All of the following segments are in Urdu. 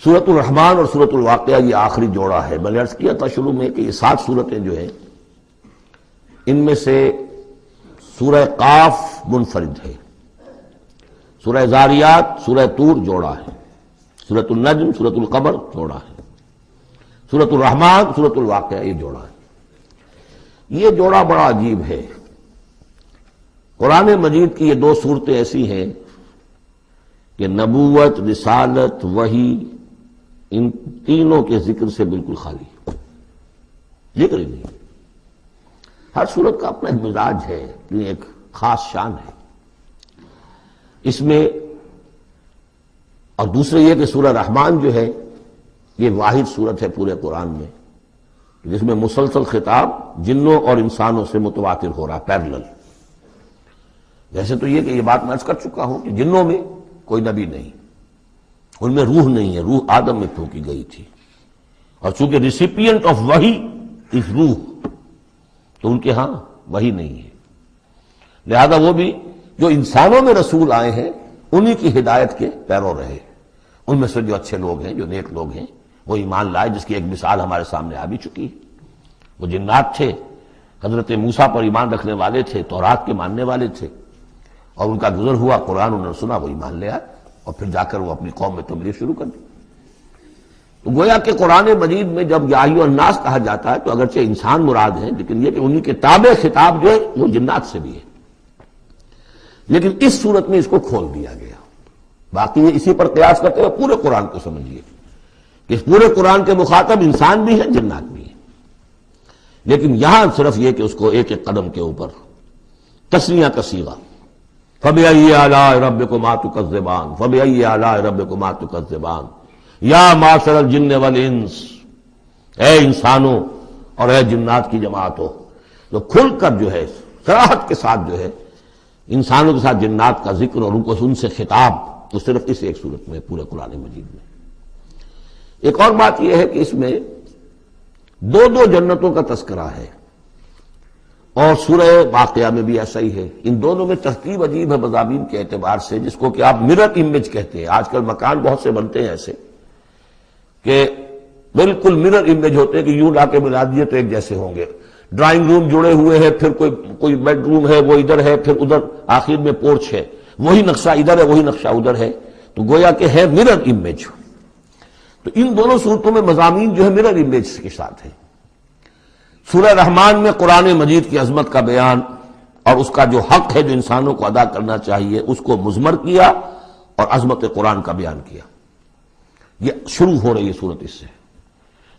سورۃ الرحمن اور سورۃ الواقعہ یہ آخری جوڑا ہے. میں نے عرض کیا تھا شروع میں کہ یہ 7 صورتیں جو ہیں ان میں سے سورہ قاف منفرد ہے، سورہ زاریات، سورہ طور جوڑا ہے، سورۃ النجم، سورۃ القمر جوڑا ہے، سورۃ الرحمن، سورۃ الواقعہ یہ جوڑا ہے. یہ جوڑا بڑا عجیب ہے. قرآن مجید کی یہ 2 صورتیں ایسی ہیں کہ نبوت، رسالت، وحی، ان تینوں کے ذکر سے بالکل خالی، ذکر ہی نہیں. ہر صورت کا اپنا ایک مزاج ہے، ایک خاص شان ہے اس میں. اور دوسرے یہ کہ سورہ رحمان جو ہے یہ واحد صورت ہے پورے قرآن میں جس میں مسلسل خطاب جنوں اور انسانوں سے متواتر ہو رہا، پیرلل. جیسے تو یہ کہ یہ بات میں عرض کر چکا ہوں کہ جنوں میں کوئی نبی نہیں، ان میں روح نہیں ہے، روح آدم میں پھونکی گئی تھی، اور چونکہ ریسیپینٹ آف وحی از روح تو ان کے ہاں وحی نہیں ہے. لہذا وہ بھی جو انسانوں میں رسول آئے ہیں انہی کی ہدایت کے پیرو رہے. ان میں سے جو اچھے لوگ ہیں، جو نیک لوگ ہیں، وہ ایمان لائے، جس کی ایک مثال ہمارے سامنے آ بھی چکی ہے. وہ جنات تھے، حضرت موسیٰ پر ایمان رکھنے والے تھے، تورات کے ماننے والے تھے، اور ان کا گزر ہوا، قرآن انہوں نے سنا، وہ ایمان لے آئے، اور پھر جا کر وہ اپنی قوم میں تبلیغ شروع کر دی. تو گویا کہ قرآن مجید میں جب یا ایھا الناس کہا جاتا ہے تو اگرچہ انسان مراد ہیں، لیکن یہ کہ انہی کے تابع خطاب جو ہے وہ جنات سے بھی ہے. لیکن اس صورت میں اس کو کھول دیا گیا. باقی یہ اسی پر قیاس کرتے ہوئے پورے قرآن کو سمجھیے کہ اس پورے قرآن کے مخاطب انسان بھی ہیں، جنات بھی ہیں. لیکن یہاں صرف یہ کہ اس کو ایک ایک قدم کے اوپر تثنیہ کا صیغہ، فَبِأَيِّ آلَاءِ رَبِّكُمَا تُكَذِّبَانِ فَبِأَيِّ آلَاءِ رَبِّكُمَا تُكَذِّبَانِ یا معشر الجن والانس، اے انسانوں اور اے جنات کی جماعتوں. تو کھل کر جو ہے صراحت کے ساتھ جو ہے انسانوں کے ساتھ جنات کا ذکر اور ان سے خطاب تو صرف اس ایک صورت میں پورے قرآن مجید میں. ایک اور بات یہ ہے کہ اس میں 2 جنتوں کا تذکرہ ہے، اور سورہ واقعہ میں بھی ایسا ہی ہے. ان دونوں میں ترتیب عجیب ہے مضامین کے اعتبار سے، جس کو کہ آپ مرر امیج کہتے ہیں. آج کل مکان بہت سے بنتے ہیں ایسے کہ بالکل مرر امیج ہوتے ہیں کہ یوں لا کے ملا دیے تو ایک جیسے ہوں گے. ڈرائنگ روم جڑے ہوئے ہیں، پھر کوئی بیڈ روم ہے وہ ادھر ہے، پھر ادھر آخر میں پورچ ہے، وہی نقشہ ادھر ہے وہی نقشہ ادھر ہے، تو گویا کہ ہے مرر امیج. تو ان دونوں صورتوں میں مضامین جو ہے مرر امیج کے ساتھ ہے. سورہ رحمان میں قرآن مجید کی عظمت کا بیان اور اس کا جو حق ہے جو انسانوں کو ادا کرنا چاہیے اس کو مضمر کیا اور عظمت قرآن کا بیان کیا. یہ شروع ہو رہی ہے صورت اس سے.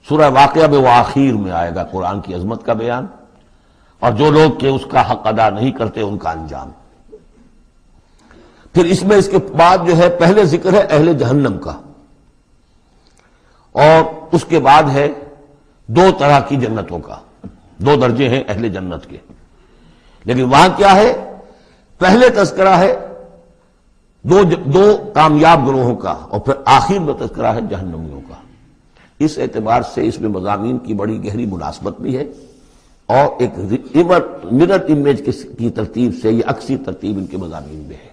سورہ واقعہ میں وہ آخر میں آئے گا قرآن کی عظمت کا بیان اور جو لوگ کہ اس کا حق ادا نہیں کرتے ان کا انجام. پھر اس میں اس کے بعد جو ہے پہلے ذکر ہے اہل جہنم کا، اور اس کے بعد ہے 2 طرح کی جنتوں کا. 2 درجے ہیں اہل جنت کے، لیکن وہاں کیا ہے؟ پہلے تذکرہ ہے دو کامیاب گروہوں کا، اور پھر آخر میں تذکرہ ہے جہنمیوں کا. اس اعتبار سے اس میں مضامین کی بڑی گہری مناسبت بھی ہے، اور ایک مرر امیج کی ترتیب سے یہ عکسی ترتیب ان کے مضامین میں ہے.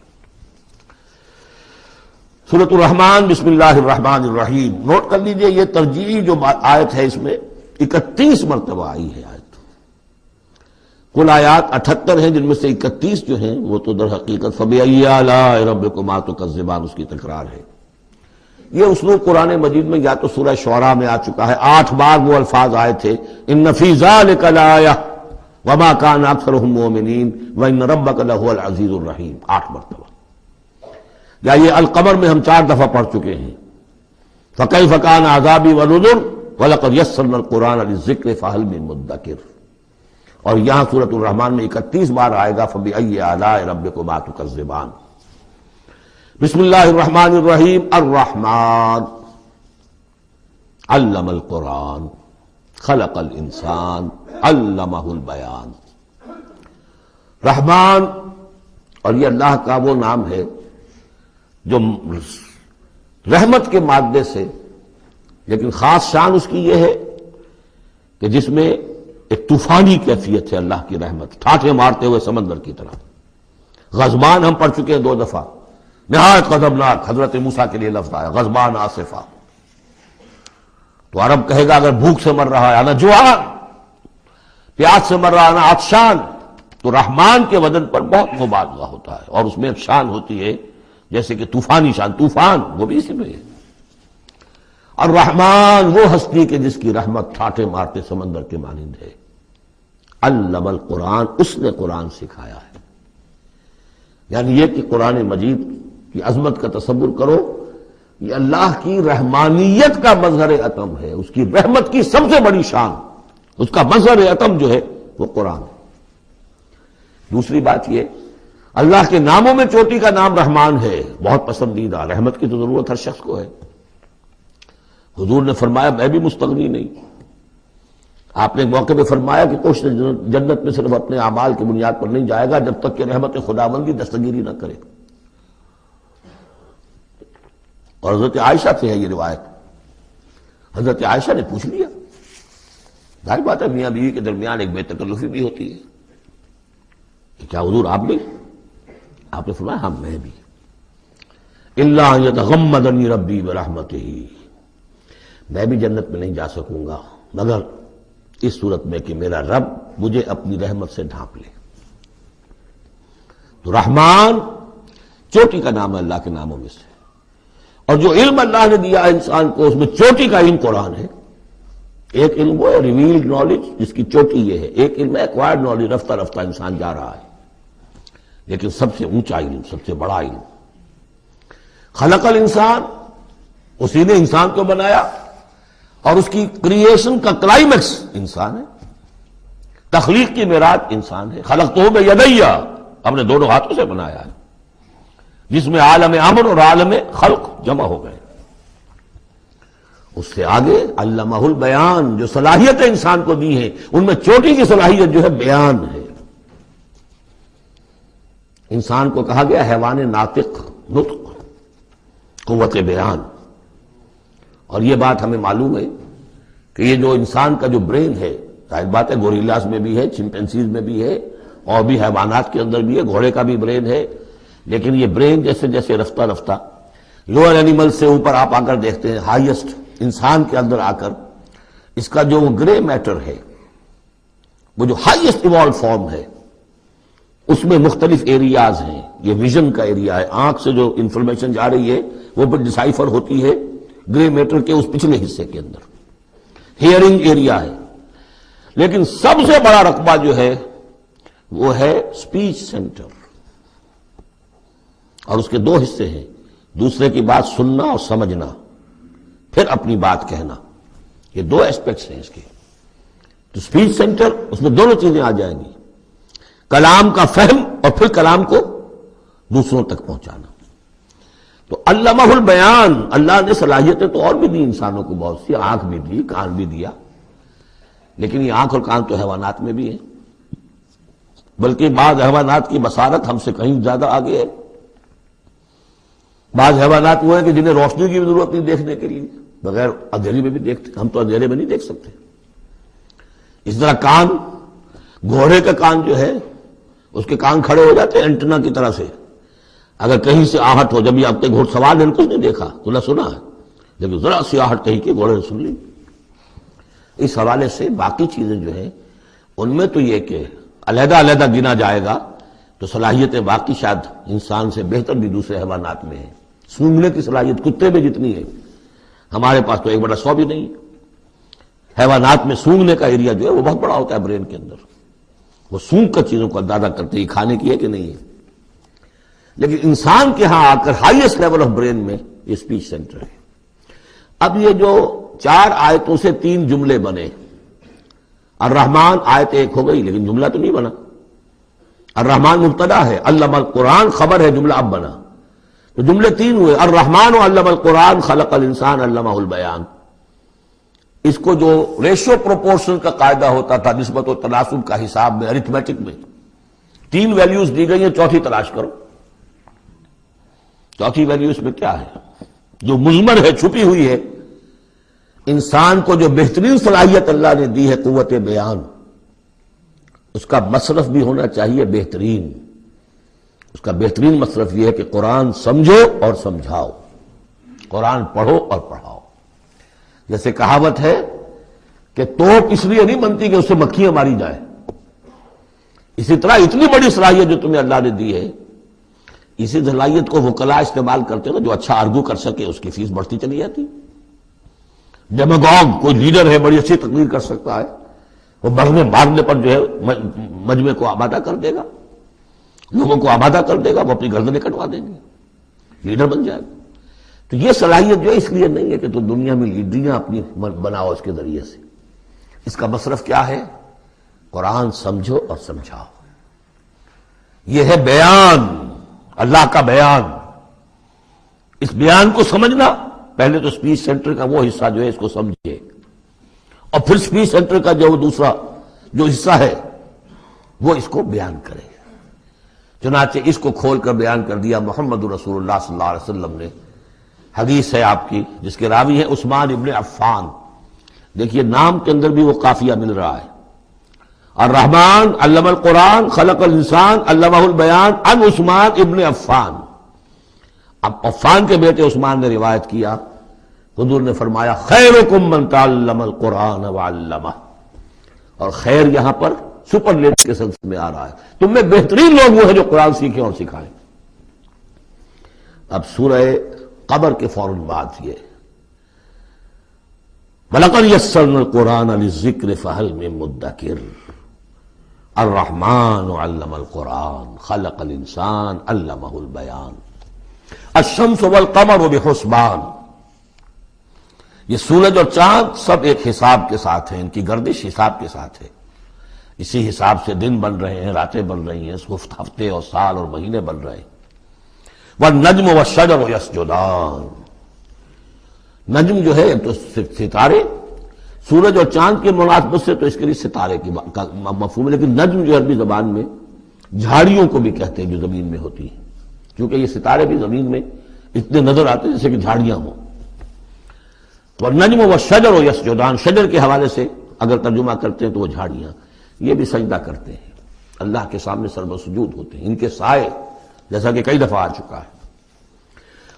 سورۃ الرحمن بسم اللہ الرحمن الرحیم. نوٹ کر لیجئے یہ ترجیحی جو آیت ہے اس میں 31 مرتبہ آئی ہے آیت. کل آیات 78 ہیں، جن میں سے 31 جو ہیں وہ تو در حقیقت فَبِأَيِّ آلَاءِ رَبِّكُمَا تُكَذِّبَانِ اس کی تکرار ہے. یہ اسلوب قرآن مجید میں یا تو سورہ شعراء میں آ چکا ہے، 8 بار وہ الفاظ آئے تھے ان فی ذلک لآیہ وما کان اکثرهم مؤمنین وان ربک لہو العزیز الرحیم، 8 مرتبہ. یا یہ القمر میں ہم 4 دفعہ پڑھ چکے ہیں فکیف کان عذابی ونذر وَلَقَدْ يَسَّرْنَا الْقُرْآنَ لِلذِّكْرِ فَهَلْ مِن مُدَّكِرٍ. اور یہاں سورۃ الرحمن میں 31 بار آئے گا فَبِأَيِّ آلَاءِ رَبِّكُمَا تُكَذِّبَانِ. بسم اللہ الرحمن الرحیم. الرحمن علم القرآن خلق الانسان علمہ البیان. رحمان، اور یہ اللہ کا وہ نام ہے جو رحمت کے مادے سے، لیکن خاص شان اس کی یہ ہے کہ جس میں ایک طوفانی کیفیت ہے اللہ کی رحمت، ٹھاٹھے مارتے ہوئے سمندر کی طرح. غضبان ہم پڑھ چکے ہیں 2 دفعہ، نہایت غضبناک. حضرت موسیٰ کے لیے لفظ آیا غضبان آصفہ. تو عرب کہے گا اگر بھوک سے مر رہا ہے انا جوعان، پیاس سے مر رہا ہے انا عطشان، تو رحمان کے وزن پر بہت مبالغہ ہوتا ہے، اور اس میں ایک شان ہوتی ہے جیسے کہ طوفانی شان، طوفان وہ بھی اسی میں ہے۔ اور رحمان وہ ہستی کہ جس کی رحمت ٹھاٹھے مارتے سمندر کے مانند ہے۔ علم القرآن، اس نے قرآن سکھایا ہے۔ یعنی یہ کہ قرآن مجید کی عظمت کا تصور کرو، یہ اللہ کی رحمانیت کا مظہر عتم ہے، اس کی رحمت کی سب سے بڑی شان، اس کا مظہر عتم جو ہے وہ قرآن ہے۔ دوسری بات یہ، اللہ کے ناموں میں چوٹی کا نام رحمان ہے، بہت پسندیدہ، رحمت کی تو ضرورت ہر شخص کو ہے۔ حضور نے فرمایا میں بھی مستغنی نہیں۔ آپ نے ایک موقع پہ فرمایا کہ کوئی جنت میں صرف اپنے اعمال کی بنیاد پر نہیں جائے گا جب تک کہ رحمت خداوندی دستگیری نہ کرے۔ اور حضرت عائشہ سے ہے یہ روایت۔ حضرت عائشہ نے پوچھ لیا، ظاہر بات ہے میاں بیوی کے درمیان ایک بے تکلفی بھی ہوتی ہے کہ کیا حضور آپ بھی؟ آپ نے فرمایا ہاں میں بھی۔ الا ان یتغمدنی ربی برحمتہ، میں بھی جنت میں نہیں جا سکوں گا مگر اس صورت میں کہ میرا رب مجھے اپنی رحمت سے ڈھانپ لے۔ تو رحمان چوٹی کا نام ہے اللہ کے ناموں میں سے، اور جو علم اللہ نے دیا ہے انسان کو اس میں چوٹی کا علم قرآن ہے۔ ایک علم وہ ہے ریویلڈ نالج جس کی چوٹی یہ ہے، ایک علم ہے ایکوائرڈ نالج، رفتہ رفتہ انسان جا رہا ہے، لیکن سب سے اونچا علم، سب سے بڑا علم خلق الانسان، اسی نے انسان کو بنایا، اور اس کی کریشن کا کلائمیکس انسان ہے، تخلیق کی معراج انسان ہے۔ خلقتہ بیدی، ہم نے دونوں ہاتھوں سے بنایا ہے، جس میں عالم امر اور عالم خلق جمع ہو گئے۔ اس سے آگے علمہ البیان، جو صلاحیتیں انسان کو دی ہیں ان میں چوٹی کی صلاحیت جو ہے بیان ہے۔ انسان کو کہا گیا حیوان ناطق، نطق، قوت بیان۔ اور یہ بات ہمیں معلوم ہے کہ یہ جو انسان کا جو برین ہے، ظاہر بات ہے گوریلاز میں بھی ہے، چمپینزیز میں بھی ہے، اور بھی حیوانات کے اندر بھی ہے، گھوڑے کا بھی برین ہے، لیکن یہ برین جیسے جیسے رفتہ رفتہ لوئر اینیمل سے اوپر آپ آ کر دیکھتے ہیں، ہائیسٹ انسان کے اندر آ کر اس کا جو گرے میٹر ہے، وہ جو ہائیسٹ ایوالو فارم ہے، اس میں مختلف ایریاز ہیں۔ یہ ویژن کا ایریا ہے، آنکھ سے جو انفارمیشن جا رہی ہے وہ پھر ڈسائفر ہوتی ہے گرے میٹر کے اس پچھلے حصے کے اندر، ہیئرنگ ایریا ہے۔ لیکن سب سے بڑا رقبہ جو ہے وہ ہے اسپیچ سینٹر، اور اس کے دو حصے ہیں، دوسرے کی بات سننا اور سمجھنا، پھر اپنی بات کہنا، یہ دو ایسپیکٹس ہیں اس کے۔ تو اسپیچ سینٹر، اس میں دونوں چیزیں آ جائیں گی، کلام کا فہم اور پھر کلام کو دوسروں تک پہنچانا۔ تو علمہ البیان، اللہ نے صلاحیتیں تو اور بھی دی انسانوں کو بہت سی، آنکھ بھی دی، کان بھی دیا، لیکن یہ آنکھ اور کان تو حیوانات میں بھی ہے، بلکہ بعض حیوانات کی بصارت ہم سے کہیں زیادہ آگے ہے۔ بعض حیوانات وہ ہیں کہ جنہیں روشنی کی بھی ضرورت نہیں دیکھنے کے لیے، بغیر اندھیرے میں بھی دیکھتے، ہم تو اندھیرے میں نہیں دیکھ سکتے۔ اس طرح کان، گھوڑے کا کان جو ہے اس کے کان کھڑے ہو جاتے ہیں اینٹنا کی طرح سے، اگر کہیں سے آہٹ ہو، جب یہ اپنے گھوڑ سوار نے کچھ نہیں دیکھا تو نہ سنا ہے، جب ذرا سی آہٹ کہیں کی گھوڑے نے سن لی۔ اس حوالے سے باقی چیزیں جو ہیں ان میں تو یہ کہ علیحدہ علیحدہ گنا جائے گا تو صلاحیتیں باقی شاید انسان سے بہتر بھی دوسرے حیوانات میں ہیں۔ سونگنے کی صلاحیت کتے میں جتنی ہے ہمارے پاس تو 1/100 بھی نہیں ہے۔ حیوانات میں سونگنے کا ایریا جو ہے وہ بہت بڑا ہوتا ہے برین کے اندر، وہ سونگ کر چیزوں کو اندازہ کرتے ہیں کھانے کی ہے کہ نہیں ہے۔ لیکن انسان کے ہاں آ کر ہائیسٹ لیول آف برین میں یہ اسپیچ سینٹر ہے۔ اب یہ جو 4 آیتوں سے 3 جملے بنے، الرحمن آیت 1 ہو گئی لیکن جملہ تو نہیں بنا، الرحمن مبتدا ہے، علم القرآن خبر ہے، جملہ اب بنا، تو جملے 3 ہوئے، الرحمن علم القرآن خلق الانسان علمہ البیان۔ اس کو جو ریشو پروپورشن کا قاعدہ ہوتا تھا نسبت و تناسب کا حساب میں، ارتھمیٹک میں 3 ویلیوز دی گئی ہیں، چوتھی تلاش کرو، چوتھی ویلیو اس میں کیا ہے جو مضمر ہے، چھپی ہوئی ہے۔ انسان کو جو بہترین صلاحیت اللہ نے دی ہے قوت بیان، اس کا مصرف بھی ہونا چاہیے بہترین۔ اس کا بہترین مصرف یہ ہے کہ قرآن سمجھو اور سمجھاؤ، قرآن پڑھو اور پڑھاؤ۔ جیسے کہاوت ہے کہ توپ اس لیے نہیں بنتی کہ اس سے مکھیاں ماری جائیں، اسی طرح اتنی بڑی صلاحیت جو تمہیں اللہ نے دی ہے، اسی صلاحیت کو وکلاء استعمال کرتے ہو، جو اچھا آرگو کر سکے اس کی فیس بڑھتی چلی جاتی۔ ڈیماگوگ کوئی لیڈر ہے، بڑی اچھی تقریر کر سکتا ہے، وہ مارنے پر جو ہے مجمع کو آبادہ کر دے گا، لوگوں کو آبادہ کر دے گا، وہ اپنی گردنیں کٹوا دیں گے، لیڈر بن جائے گا۔ تو یہ صلاحیت جو ہے اس لیے نہیں ہے کہ تو دنیا میں لیڈریاں اپنی بناؤ اس کے ذریعے سے، اس کا مصرف کیا ہے؟ قرآن سمجھو اور سمجھاؤ۔ یہ ہے بیان، اللہ کا بیان۔ اس بیان کو سمجھنا، پہلے تو اسپیچ سینٹر کا وہ حصہ جو ہے اس کو سمجھے، اور پھر اسپیچ سینٹر کا جو دوسرا جو حصہ ہے وہ اس کو بیان کرے۔ چنانچہ اس کو کھول کر بیان کر دیا محمد رسول اللہ صلی اللہ علیہ وسلم نے۔ حدیث ہے آپ کی جس کے راوی ہیں عثمان ابن عفان۔ دیکھیے نام کے اندر بھی وہ قافیہ مل رہا ہے، الرحمن علم القرآن خلق الانسان علمہ البیان عن عثمان ابن عفان۔ اب عفان کے بیٹے عثمان نے روایت کیا، حضور نے فرمایا خیرکم من تعلم القرآن وعلمہ، اور خیر یہاں پر سپرلیٹو کے سلسلے میں آ رہا ہے، تم میں بہترین لوگ وہ ہیں جو قرآن سیکھیں اور سکھائیں۔ اب سورہ قمر کے فوراً بعد یہ وَلَقَدْ يَسَّرْنَا الْقُرْآنَ لِلذِّكْرِ فَهَلْ مِن مُدَّكِرٍ الرحمن علم القرآن خلق الانسان علمہ البیان الشمس والقمر بحسبان۔ یہ سورج اور چاند سب ایک حساب کے ساتھ ہیں، ان کی گردش حساب کے ساتھ ہے، اسی حساب سے دن بن رہے ہیں، راتیں بن رہی ہیں، ہفتے اور سال اور مہینے بن رہے ہیں۔ والنجم والشجر یسجدان، نجم جو ہے تو ستارے، سورج اور چاند کی مناسبت سے تو اس کے لیے ستارے کی مفہوم ہے، لیکن نجم جو عربی زبان میں جھاڑیوں کو بھی کہتے ہیں جو زمین میں ہوتی ہیں، کیونکہ یہ ستارے بھی زمین میں اتنے نظر آتے ہیں جیسے کہ جھاڑیاں ہوں۔ والنجم والشجر یسجدان، شجر کے حوالے سے اگر ترجمہ کرتے ہیں تو وہ جھاڑیاں، یہ بھی سجدہ کرتے ہیں، اللہ کے سامنے سربسجود ہوتے ہیں، ان کے سائے، جیسا کہ کئی دفعہ آ چکا ہے۔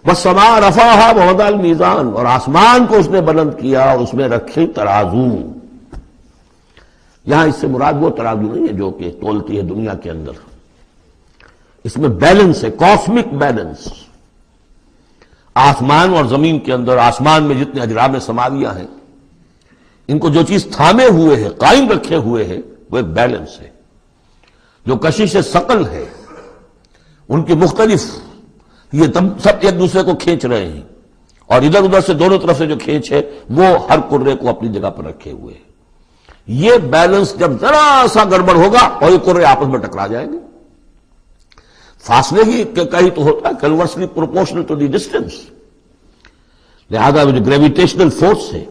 والسماء رفعها ووضع الميزان، اور آسمان کو اس نے بلند کیا اور اس میں رکھے ترازو۔ یہاں اس سے مراد وہ ترازو نہیں ہے جو کہ تولتی ہے دنیا کے اندر، اس میں بیلنس ہے، کاسمک بیلنس۔ آسمان اور زمین کے اندر، آسمان میں جتنے اجرام سماویہ ہیں، ان کو جو چیز تھامے ہوئے ہے، قائم رکھے ہوئے ہے، وہ ایک بیلنس ہے۔ جو کشش ثقل ہے، ان کی مختلف، یہ سب ایک دوسرے کو کھینچ رہے ہیں، اور ادھر ادھر سے دونوں طرف سے جو کھینچ ہے وہ ہر کرے کو اپنی جگہ پر رکھے ہوئے ہیں۔ یہ بیلنس جب ذرا سا گڑبڑ ہوگا اور یہ کرے آپس میں ٹکرا جائیں گے، فاصلے ہی کہیں تو ہوتا ہے conversely proportional to the distance, لہذا جو گریویٹیشنل فورس ہے،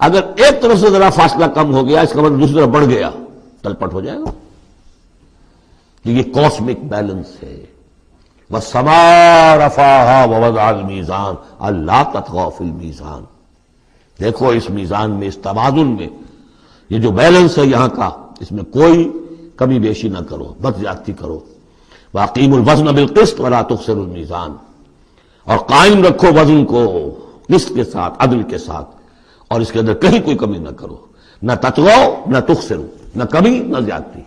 اگر ایک طرف سے ذرا فاصلہ کم ہو گیا، اس کا مطلب دوسری طرف بڑھ گیا، تلپٹ ہو جائے گا۔ یہ کاسمک بیلنس ہے۔ وَالسَّمَاءَ رَفَعَهَا وَوَضَعَ الْمِيزَانَ أَلَّا تَطْغَوْا فِي الْمِيزَانِ، دیکھو اس میزان میں، اس توازن میں، یہ جو بیلنس ہے یہاں کا، اس میں کوئی کمی بیشی نہ کرو، بد زیادتی کرو۔ وَأَقِيمُوا الْوَزْنَ بِالْقِسْطِ وَلَا تُخْسِرُوا الْمِيزَانَ، اور قائم رکھو وزن کو قسط کے ساتھ، عدل کے ساتھ، اور اس کے اندر کہیں کوئی کمی نہ کرو، نہ تطغوا نہ تخسروا، نہ کمی نہ زیادتی۔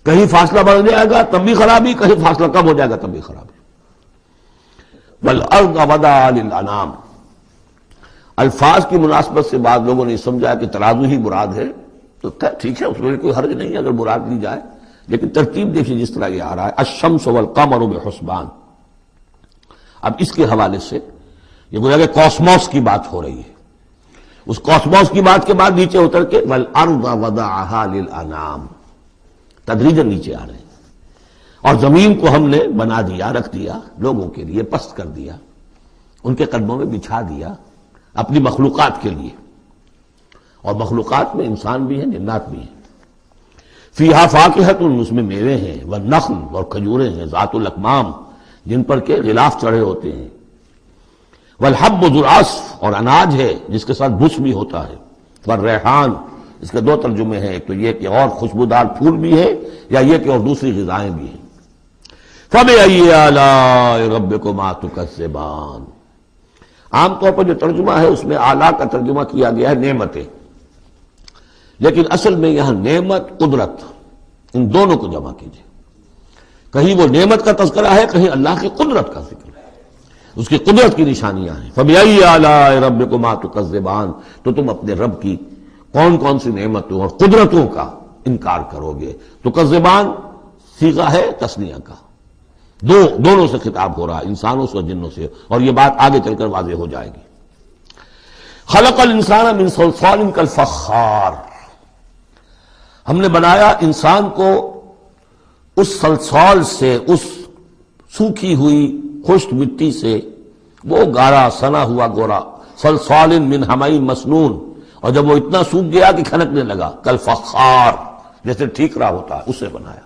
کہیں فاصلہ بڑھ جائے گا تب بھی خرابی، کہیں فاصلہ کم ہو جائے گا تب بھی خرابی۔ وَالْأَرْضَ وَضَعَهَا لِلْأَنَامِ، الفاظ کی مناسبت سے بعض لوگوں نے سمجھا کہ ترازو ہی مراد ہے، تو ٹھیک ہے، اس میں کوئی حرج نہیں ہے اگر مراد لی جائے، لیکن ترتیب دیکھیے جس طرح یہ آ رہا ہے، الشمس والقمر بحسبان۔ اب اس کے حوالے سے یہ گویا کہ کاسموس کی بات ہو رہی ہے، اس کاسموس کی بات کے بعد نیچے اتر کے وَالْأَرْضَ وَضَعَهَا لِلْأَنَامِ، تدریجاً نیچے آ رہے ہیں، اور زمین کو ہم نے بنا دیا، رکھ دیا، لوگوں کے لیے پست کر دیا، ان کے قدموں میں بچھا دیا اپنی مخلوقات کے لیے، اور مخلوقات میں انسان بھی ہیں، جنات بھی ہیں۔ فیہا فاکہۃ، اس میں میوے ہیں، والنخل، اور کھجوریں ہیں، ذات الاکمام، جن پر کے غلاف چڑھے ہوتے ہیں، والحب ذو العصف، اور اناج ہے جس کے ساتھ بھس بھی ہوتا ہے، والریحان، اس کے دو ترجمے ہیں، ایک تو یہ کہ اور خوشبودار پھول بھی ہے، یا یہ کہ اور دوسری غذائیں بھی ہیں۔ فَبِأَيِّ آلَاءِ رَبِّكُمَا تُكَذِّبَانِ، عام طور پر جو ترجمہ ہے اس میں آلا کا ترجمہ کیا گیا ہے نعمتیں، لیکن اصل میں یہاں نعمت قدرت ان دونوں کو جمع کیجیے. کہیں وہ نعمت کا تذکرہ ہے، کہیں اللہ کی قدرت کا ذکر ہے، اس کی قدرت کی نشانیاں ہیں. فَبِأَيِّ آلَاءِ رَبِّكُمَا تُكَذِّبَانِ، تو تم اپنے رب کی کون کون سی نعمتوں اور قدرتوں کا انکار کرو گے. تکذبان صیغہ ہے تثنیہ کا، دونوں سے خطاب ہو رہا ہے، انسانوں سے اور جنوں سے، اور یہ بات آگے چل کر واضح ہو جائے گی. خلق الانسان من صلصال کالفخار، ہم نے بنایا انسان کو اس صلصال سے، اس سوکھی ہوئی خشک مٹی سے، وہ گارا سنا ہوا گورا، صلصال من حمئی مسنون، اور جب وہ اتنا سوکھ گیا کہ کھنکنے لگا، کالفخار جیسے ٹھیکرا ہوتا ہے، اسے بنایا.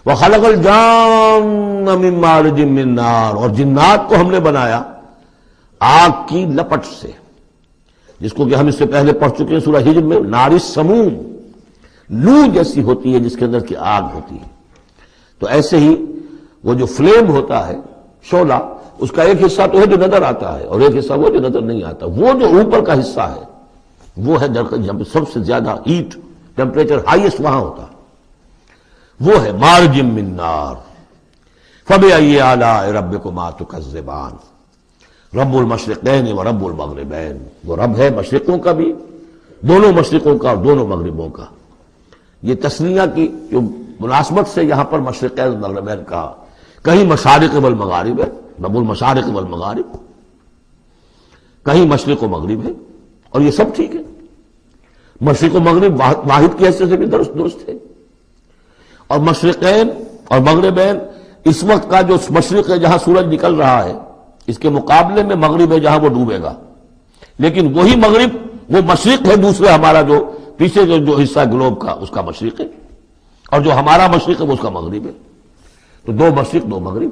وَخَلَقَ الْجَانَّ مِن مَّارِجٍ مِّن نَّارٍ، اور جنات کو ہم نے بنایا آگ کی لپٹ سے، جس کو کہ ہم اس سے پہلے پڑھ چکے ہیں سورہ ہجر میں، نار السموم، لو جیسی ہوتی ہے جس کے اندر کی آگ ہوتی ہے. تو ایسے ہی وہ جو فلیم ہوتا ہے، شعلہ، اس کا ایک حصہ تو ہے جو نظر آتا ہے اور ایک حصہ وہ جو نظر نہیں آتا. وہ جو اوپر کا حصہ ہے وہ ہے جب سب سے زیادہ ہیٹ ٹیمپریچر ہائیسٹ وہاں ہوتا ہے، وہ ہے مارج من نار. فبأي آلاء ربكما تكذبان، رب المشرقین و رب المغربین، وہ رب ہے مشرقوں کا بھی، دونوں مشرقوں کا اور دونوں مغربوں کا. یہ تسنیہ کی جو مناسبت سے یہاں پر مشرقین و مغربین کا، کہیں مشارق والمغارب ہے، رب المشارق والمغارب، کہیں مشرق و مغرب ہے، اور یہ سب ٹھیک ہے. مشرق و مغرب واحد کی حیثیت سے بھی درست ہے. اور مشرقین اور مغربین، اس وقت کا جو مشرق ہے جہاں سورج نکل رہا ہے، اس کے مقابلے میں مغرب ہے جہاں وہ ڈوبے گا. لیکن وہی مغرب وہ مشرق ہے دوسرے، ہمارا جو پیچھے جو حصہ گلوب کا اس کا مشرق ہے، اور جو ہمارا مشرق ہے وہ اس کا مغرب ہے. تو دو مشرق دو مغرب.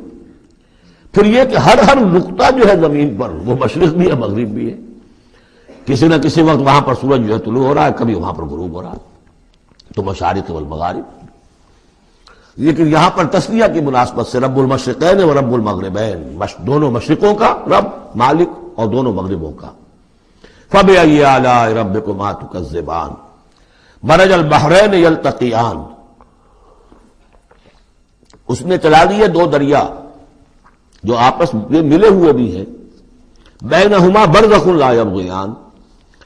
پھر یہ کہ ہر نقطہ جو ہے زمین پر وہ مشرق بھی ہے مغرب بھی ہے. کسی نہ کسی وقت وہاں پر سورج جو ہے طلوع ہو رہا ہے، کبھی وہاں پر غروب ہو رہا ہے. تو مشارق والمغارب. لیکن یہاں پر تسنیہ کی مناسبت سے رب المشرقین و رب المغربین، دونوں مشرقوں کا رب مالک اور دونوں مغربوں کا. فبأي آلاء ربكما تكذبان، مرج البحرین یلتقیان، اس نے چلا دیے دو دریا جو آپس میں ملے ہوئے بھی ہیں، بینہما برزخ لا یبغیان،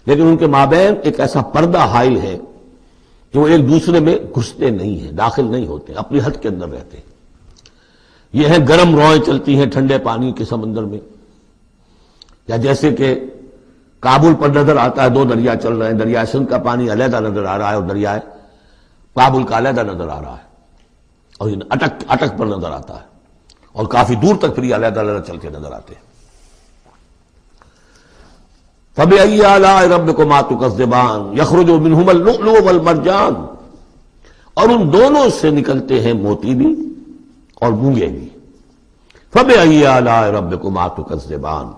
لیکن ان کے مابین ایک ایسا پردہ حائل ہے کہ وہ ایک دوسرے میں گھستے نہیں ہیں، داخل نہیں ہوتے، اپنی حد کے اندر رہتے ہیں. یہ ہیں گرم روئیں چلتی ہیں ٹھنڈے پانی کے سمندر میں، یا جیسے کہ کابل پر نظر آتا ہے دو دریا چل رہے ہیں، دریائے سندھ کا پانی علیحدہ نظر آ رہا ہے اور دریائے کابل کا علیحدہ نظر آ رہا ہے، اور یہ اٹک پر نظر آتا ہے، اور کافی دور تک پھر یہ علیحدہ علیحدہ چل کے نظر آتے ہیں. فبأي آلاء ربكما تكذبان يخرج منهما اللؤلؤ والمرجان، اور ان دونوں سے نکلتے ہیں موتی بھی اور مونگے بھی. فبأي آلاء ربكما تكذبان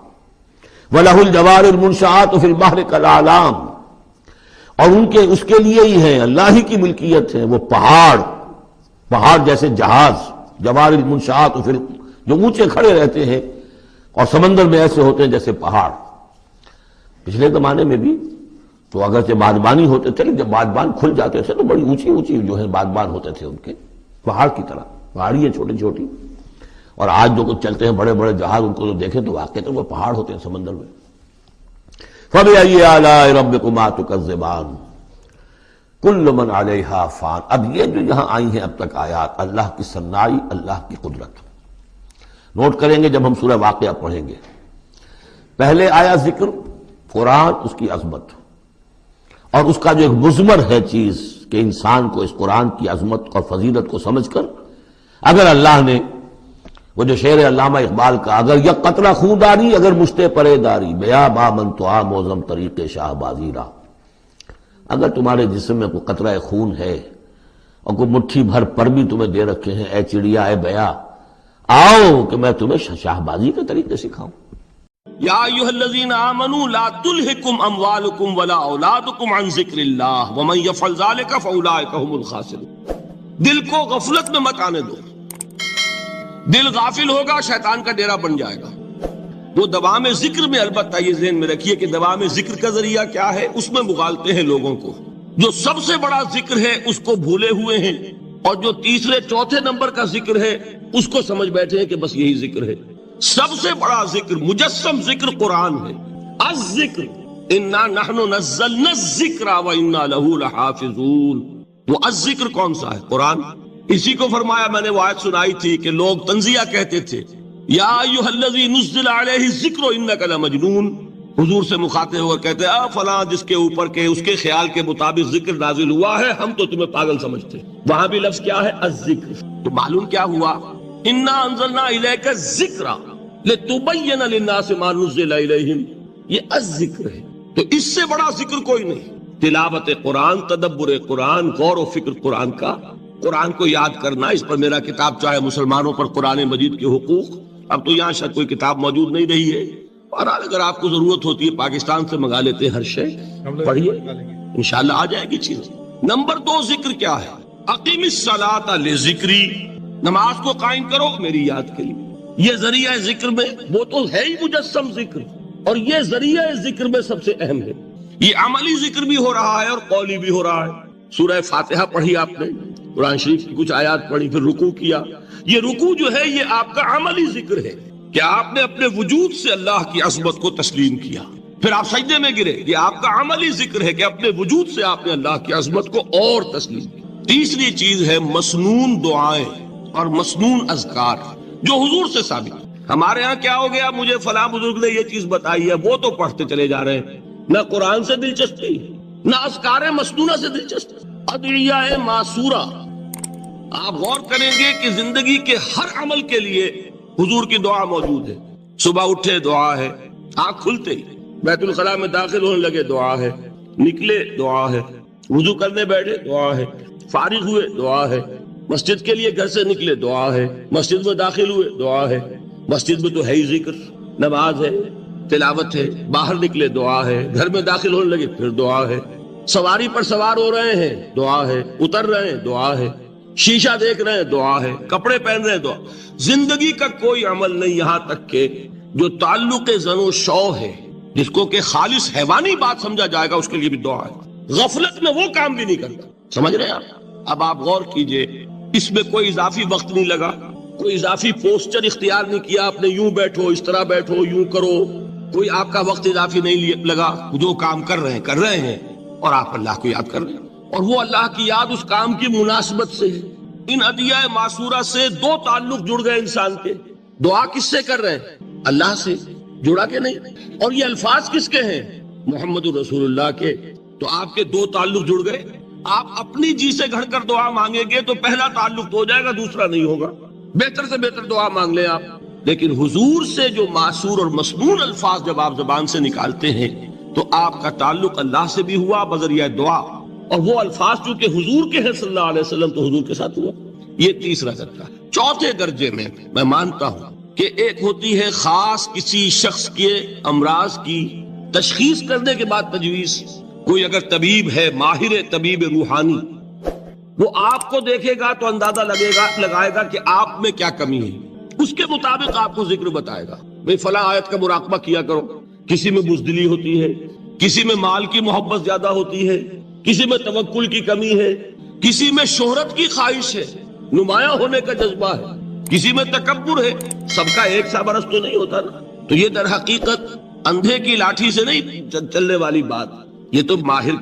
وله الجوار المنشآت في البحر كالأعلام، اور اس کے لیے ہی ہیں، اللہ ہی کی ملکیت ہے وہ پہاڑ جیسے جہاز، جوار المنشآت جو اونچے کھڑے رہتے ہیں اور سمندر میں ایسے ہوتے ہیں جیسے پہاڑ. پچھلے زمانے میں بھی تو اگرچہ بادبانی ہوتے تھے، لیکن جب بادبان کھل جاتے تھے تو بڑی اونچی جو ہے بادبان ہوتے تھے ان کے، پہاڑ کی طرح، پہاڑی ہے چھوٹی چھوٹی. اور آج جو کچھ چلتے ہیں بڑے بڑے جہاز، ان کو جو دیکھیں تو واقعی تو وہ پہاڑ ہوتے ہیں سمندر میں. فبأي آلاء ربكما تكذبان كل من علیہا فان. اب یہ جو یہاں آئی ہیں اب تک آیات، اللہ کی صنائی، اللہ کی قدرت نوٹ کریں گے جب ہم سورہ واقعہ پڑھیں گے. پہلے آیا ذکر قرآن، اس کی عظمت، اور اس کا جو ایک مضمر ہے چیز کہ انسان کو اس قرآن کی عظمت اور فضیلت کو سمجھ کر، اگر اللہ نے وہ جو شعر علامہ اقبال کا، اگر یک قطرہ خون داری اگر مشتے پرے داری، بیا با من تو آ موزم طریق شاہ بازی را، اگر تمہارے جسم میں کوئی قطرہ خون ہے اور کوئی مٹھی بھر پر بھی تمہیں دے رکھے ہیں، اے چڑیا اے بیا، آؤ کہ میں تمہیں شاہ بازی کے طریقے سکھاؤں. یا ایھا الذین آمنوا لا تلہکم اموالکم ولا اولادکم عن ذکر اللہ ومن یفعل ذلک فاولئک هم الخاسرون. دل کو غفلت میں مت آنے دو، دل غافل ہوگا شیطان کا ڈیرا بن جائے گا. وہ دوام ذکر میں، البتہ یہ ذہن میں رکھیے کہ دوام ذکر کا ذریعہ کیا ہے، اس میں مغالتے ہیں لوگوں کو۔ جو سب سے بڑا ذکر ہے اس کو بھولے ہوئے ہیں، اور جو تیسرے چوتھے نمبر کا ذکر ہے اس کو سمجھ بیٹھے ہیں کہ بس یہی ذکر ہے۔ سب سے بڑا ذکر، مجسم ذکر قرآن ہے۔ الذکر انا نحن نزلنا الذکر وانا له لحافظون۔ وہ الذکر کون سا ہے؟ قرآن۔ اسی کو فرمایا، میں نے وہ آیت سنائی تھی کہ لوگ تنزیہ کہتے تھے، یا ایھا الذی نزل علیہ الذکر انک لمجنون۔ حضور سے مخاطب ہو کر کہتے ہیں فلاں جس کے اوپر کے اس کے خیال کے مطابق ذکر نازل ہوا ہے، ہم تو تمہیں پاگل سمجھتے ہیں۔ وہاں بھی لفظ کیا ہے؟ الذکر۔ تو معلوم کیا ہوا؟ انا انزلنا الیک الذکر لتبین للناس ما نزل الیہم، یہ الذکر ہے۔ تو اس سے بڑا ذکر کوئی نہیں۔ تلاوت قرآن، تدبر قرآن، غور و فکر قرآن کا، قرآن کو یاد کرنا۔ اس پر میرا کتاب چاہے مسلمانوں پر قرآن مجید کے حقوق، اب تو یہاں شاید کوئی کتاب موجود نہیں رہی ہے، اور اگر آپ کو ضرورت ہوتی ہے پاکستان سے منگا لیتے ہیں، ہر شے پڑھیے، انشاءاللہ آ جائے گی چیز۔ نمبر 2 ذکر کیا ہے؟ اقیم الصلاۃ لذکری، نماز کو قائم کرو میری یاد کے لیے۔ یہ ذریعہ ذکر میں، وہ تو ہے ہی مجسم ذکر، اور یہ ذریعہ ذکر میں سب سے اہم ہے۔ یہ عملی ذکر بھی ہو رہا ہے اور قولی بھی ہو رہا ہے۔ سورہ فاتحہ پڑھی آپ نے، قرآن شریف کی کچھ آیات پڑھی، پھر رکوع کیا۔ یہ رکوع جو ہے یہ آپ کا عملی ذکر ہے کہ آپ نے اپنے وجود سے اللہ کی عظمت کو تسلیم کیا۔ پھر آپ سجدے میں گرے، یہ آپ کا عملی ذکر ہے کہ اپنے وجود سے آپ نے اللہ کی عظمت کو اور تسلیم کیا۔ تیسری چیز ہے مسنون دعائیں اور مسنون اذکار، جو حضور سے ثابت۔ ہمارے ہاں کیا ہو گیا؟ مجھے فلاں بزرگ نے یہ چیز بتائی ہے، وہ تو پڑھتے چلے جا رہے ہیں، نہ قرآن سے دلچسپی، نہ اذکار مسنونہ سے دلچسپی، ادعیہ معصورہ۔ آپ غور کریں گے کہ زندگی کے ہر عمل کے لیے حضور کی دعا موجود ہے۔ صبح اٹھے دعا ہے، آنکھ کھلتے ہی بیت الخلاء میں داخل ہونے لگے دعا ہے، نکلے دعا ہے، وضو کرنے بیٹھے دعا ہے، فارغ ہوئے دعا ہے، مسجد کے لیے گھر سے نکلے دعا ہے، مسجد میں داخل ہوئے دعا ہے، مسجد میں تو ہے ہی ذکر، نماز ہے، تلاوت ہے، باہر نکلے دعا ہے، گھر میں داخل ہونے لگے پھر دعا ہے، سواری پر سوار ہو رہے ہیں دعا ہے، اتر رہے ہیں دعا ہے، شیشہ دیکھ رہے ہیں دعا ہے، کپڑے پہن رہے ہیں دعا۔ زندگی کا کوئی عمل نہیں یہاں تک کہ جو تعلق زن و شو ہے، جس کو کہ خالص حیوانی بات سمجھا جائے گا، اس کے لیے بھی دعا ہے۔ غفلت میں وہ کام بھی نہیں کرتا، سمجھ رہے ہیں آپ؟ اب آپ غور کیجئے، اس میں کوئی اضافی وقت نہیں لگا، کوئی اضافی پوسچر اختیار نہیں کیا آپ نے، یوں بیٹھو، اس طرح بیٹھو، یوں کرو، کوئی آپ کا وقت اضافی نہیں لگا۔ جو کام کر رہے ہیں اور آپ اللہ کو یاد کر رہے ہیں، اور وہ اللہ کی یاد اس کام کی مناسبت سے ہے۔ ان ادعیہ معصورہ سے 2 تعلق جڑ گئے انسان کے۔ دعا کس سے کر رہے ہیں؟ اللہ سے، جڑا کہ نہیں؟ اور یہ الفاظ کس کے ہیں؟ محمد رسول اللہ کے۔ تو آپ کے 2 تعلق جڑ گئے۔ آپ اپنی جی سے گھڑ کر دعا مانگیں گے تو پہلا تعلق تو ہو جائے گا، دوسرا نہیں ہوگا۔ بہتر سے بہتر دعا مانگ لیں آپ، لیکن حضور سے جو معصور اور مسنون الفاظ جب آپ زبان سے نکالتے ہیں تو آپ کا تعلق اللہ سے بھی ہوا بذریعہ دعا، اور وہ الفاظ چونکہ حضور کے ہیں صلی اللہ علیہ وسلم تو حضور کے ساتھ ہوا۔ یہ تیسرا درجہ۔ چوتھے درجے میں مانتا ہوں کہ ایک ہوتی ہے خاص کسی شخص کے امراض کی تشخیص کرنے کے بعد تجویز۔ کوئی اگر طبیب ہے، ماہر طبیب روحانی، وہ آپ کو دیکھے گا تو اندازہ لگائے گا کہ آپ میں کیا کمی ہے، اس کے مطابق آپ کو ذکر بتائے گا۔ بھئی فلاں آیت کا مراقبہ کیا کرو۔ کسی میں بزدلی ہوتی ہے، کسی میں مال کی محبت زیادہ ہوتی ہے، کسی میں توکل کی کمی ہے، کسی میں شہرت کی خواہش ہے، نمایاں ہونے کا جذبہ ہے، کسی میں تکبر ہے۔ سب کا ایک سا برس تو نہیں ہوتا نا۔ تو یہ در حقیقت اندھے کی لاٹھی سے نہیں چلنے والی بات، یہ تو ماہر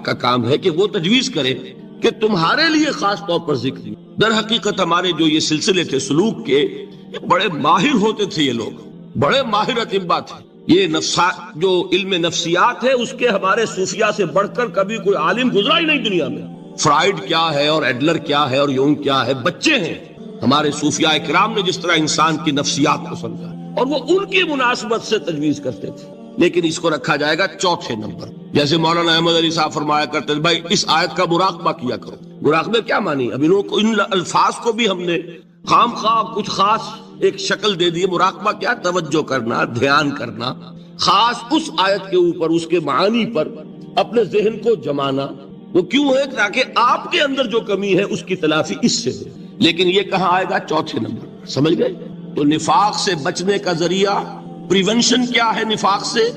کا کام ہے کہ وہ تجویز کرے کہ تمہارے لیے خاص طور پر ذکر۔ در حقیقت ہمارے جو یہ سلسلے تھے سلوک کے، یہ بڑے ماہر ہوتے تھے، یہ لوگ بڑے ماہر اتباء تھے۔ یہ جو علم نفسیات ہے اس کے ہمارے صوفیاء سے بڑھ کر کبھی کوئی عالم گزرا ہی نہیں دنیا میں۔ فرائیڈ کیا ہے اور ایڈلر کیا ہے اور یونگ کیا ہے، بچے ہیں۔ ہمارے صوفیاء اکرام نے جس طرح انسان کی نفسیات کو سمجھا اور وہ ان کی مناسبت سے تجویز کرتے تھے، لیکن اس کو رکھا جائے گا چوتھے نمبر۔ جیسے مولانا احمد علی صاحب فرمایا کرتے تھے، بھائی اس آیت کا مراقبہ کیا کرو۔ مراقبہ کیا مانی؟ اب ان الفاظ کو بھی ہم نے خام خواہ کچھ خاص ایک شکل دے دی۔ مراقبہ کیا؟ توجہ کرنا، دھیان کرنا، خاص اس آیت کے اوپر، اس کے معانی پر اپنے ذہن کو جمانا۔ وہ کیوں ہے؟ تاکہ آپ کے اندر جو کمی ہے اس کی تلافی اس سے ہے۔ لیکن یہ کہاں آئے گا؟ چوتھے نمبر۔ سمجھ گئے؟ تو نفاق سے بچنے کا ذریعہ پریونشن کیا ہے نفاق سے؟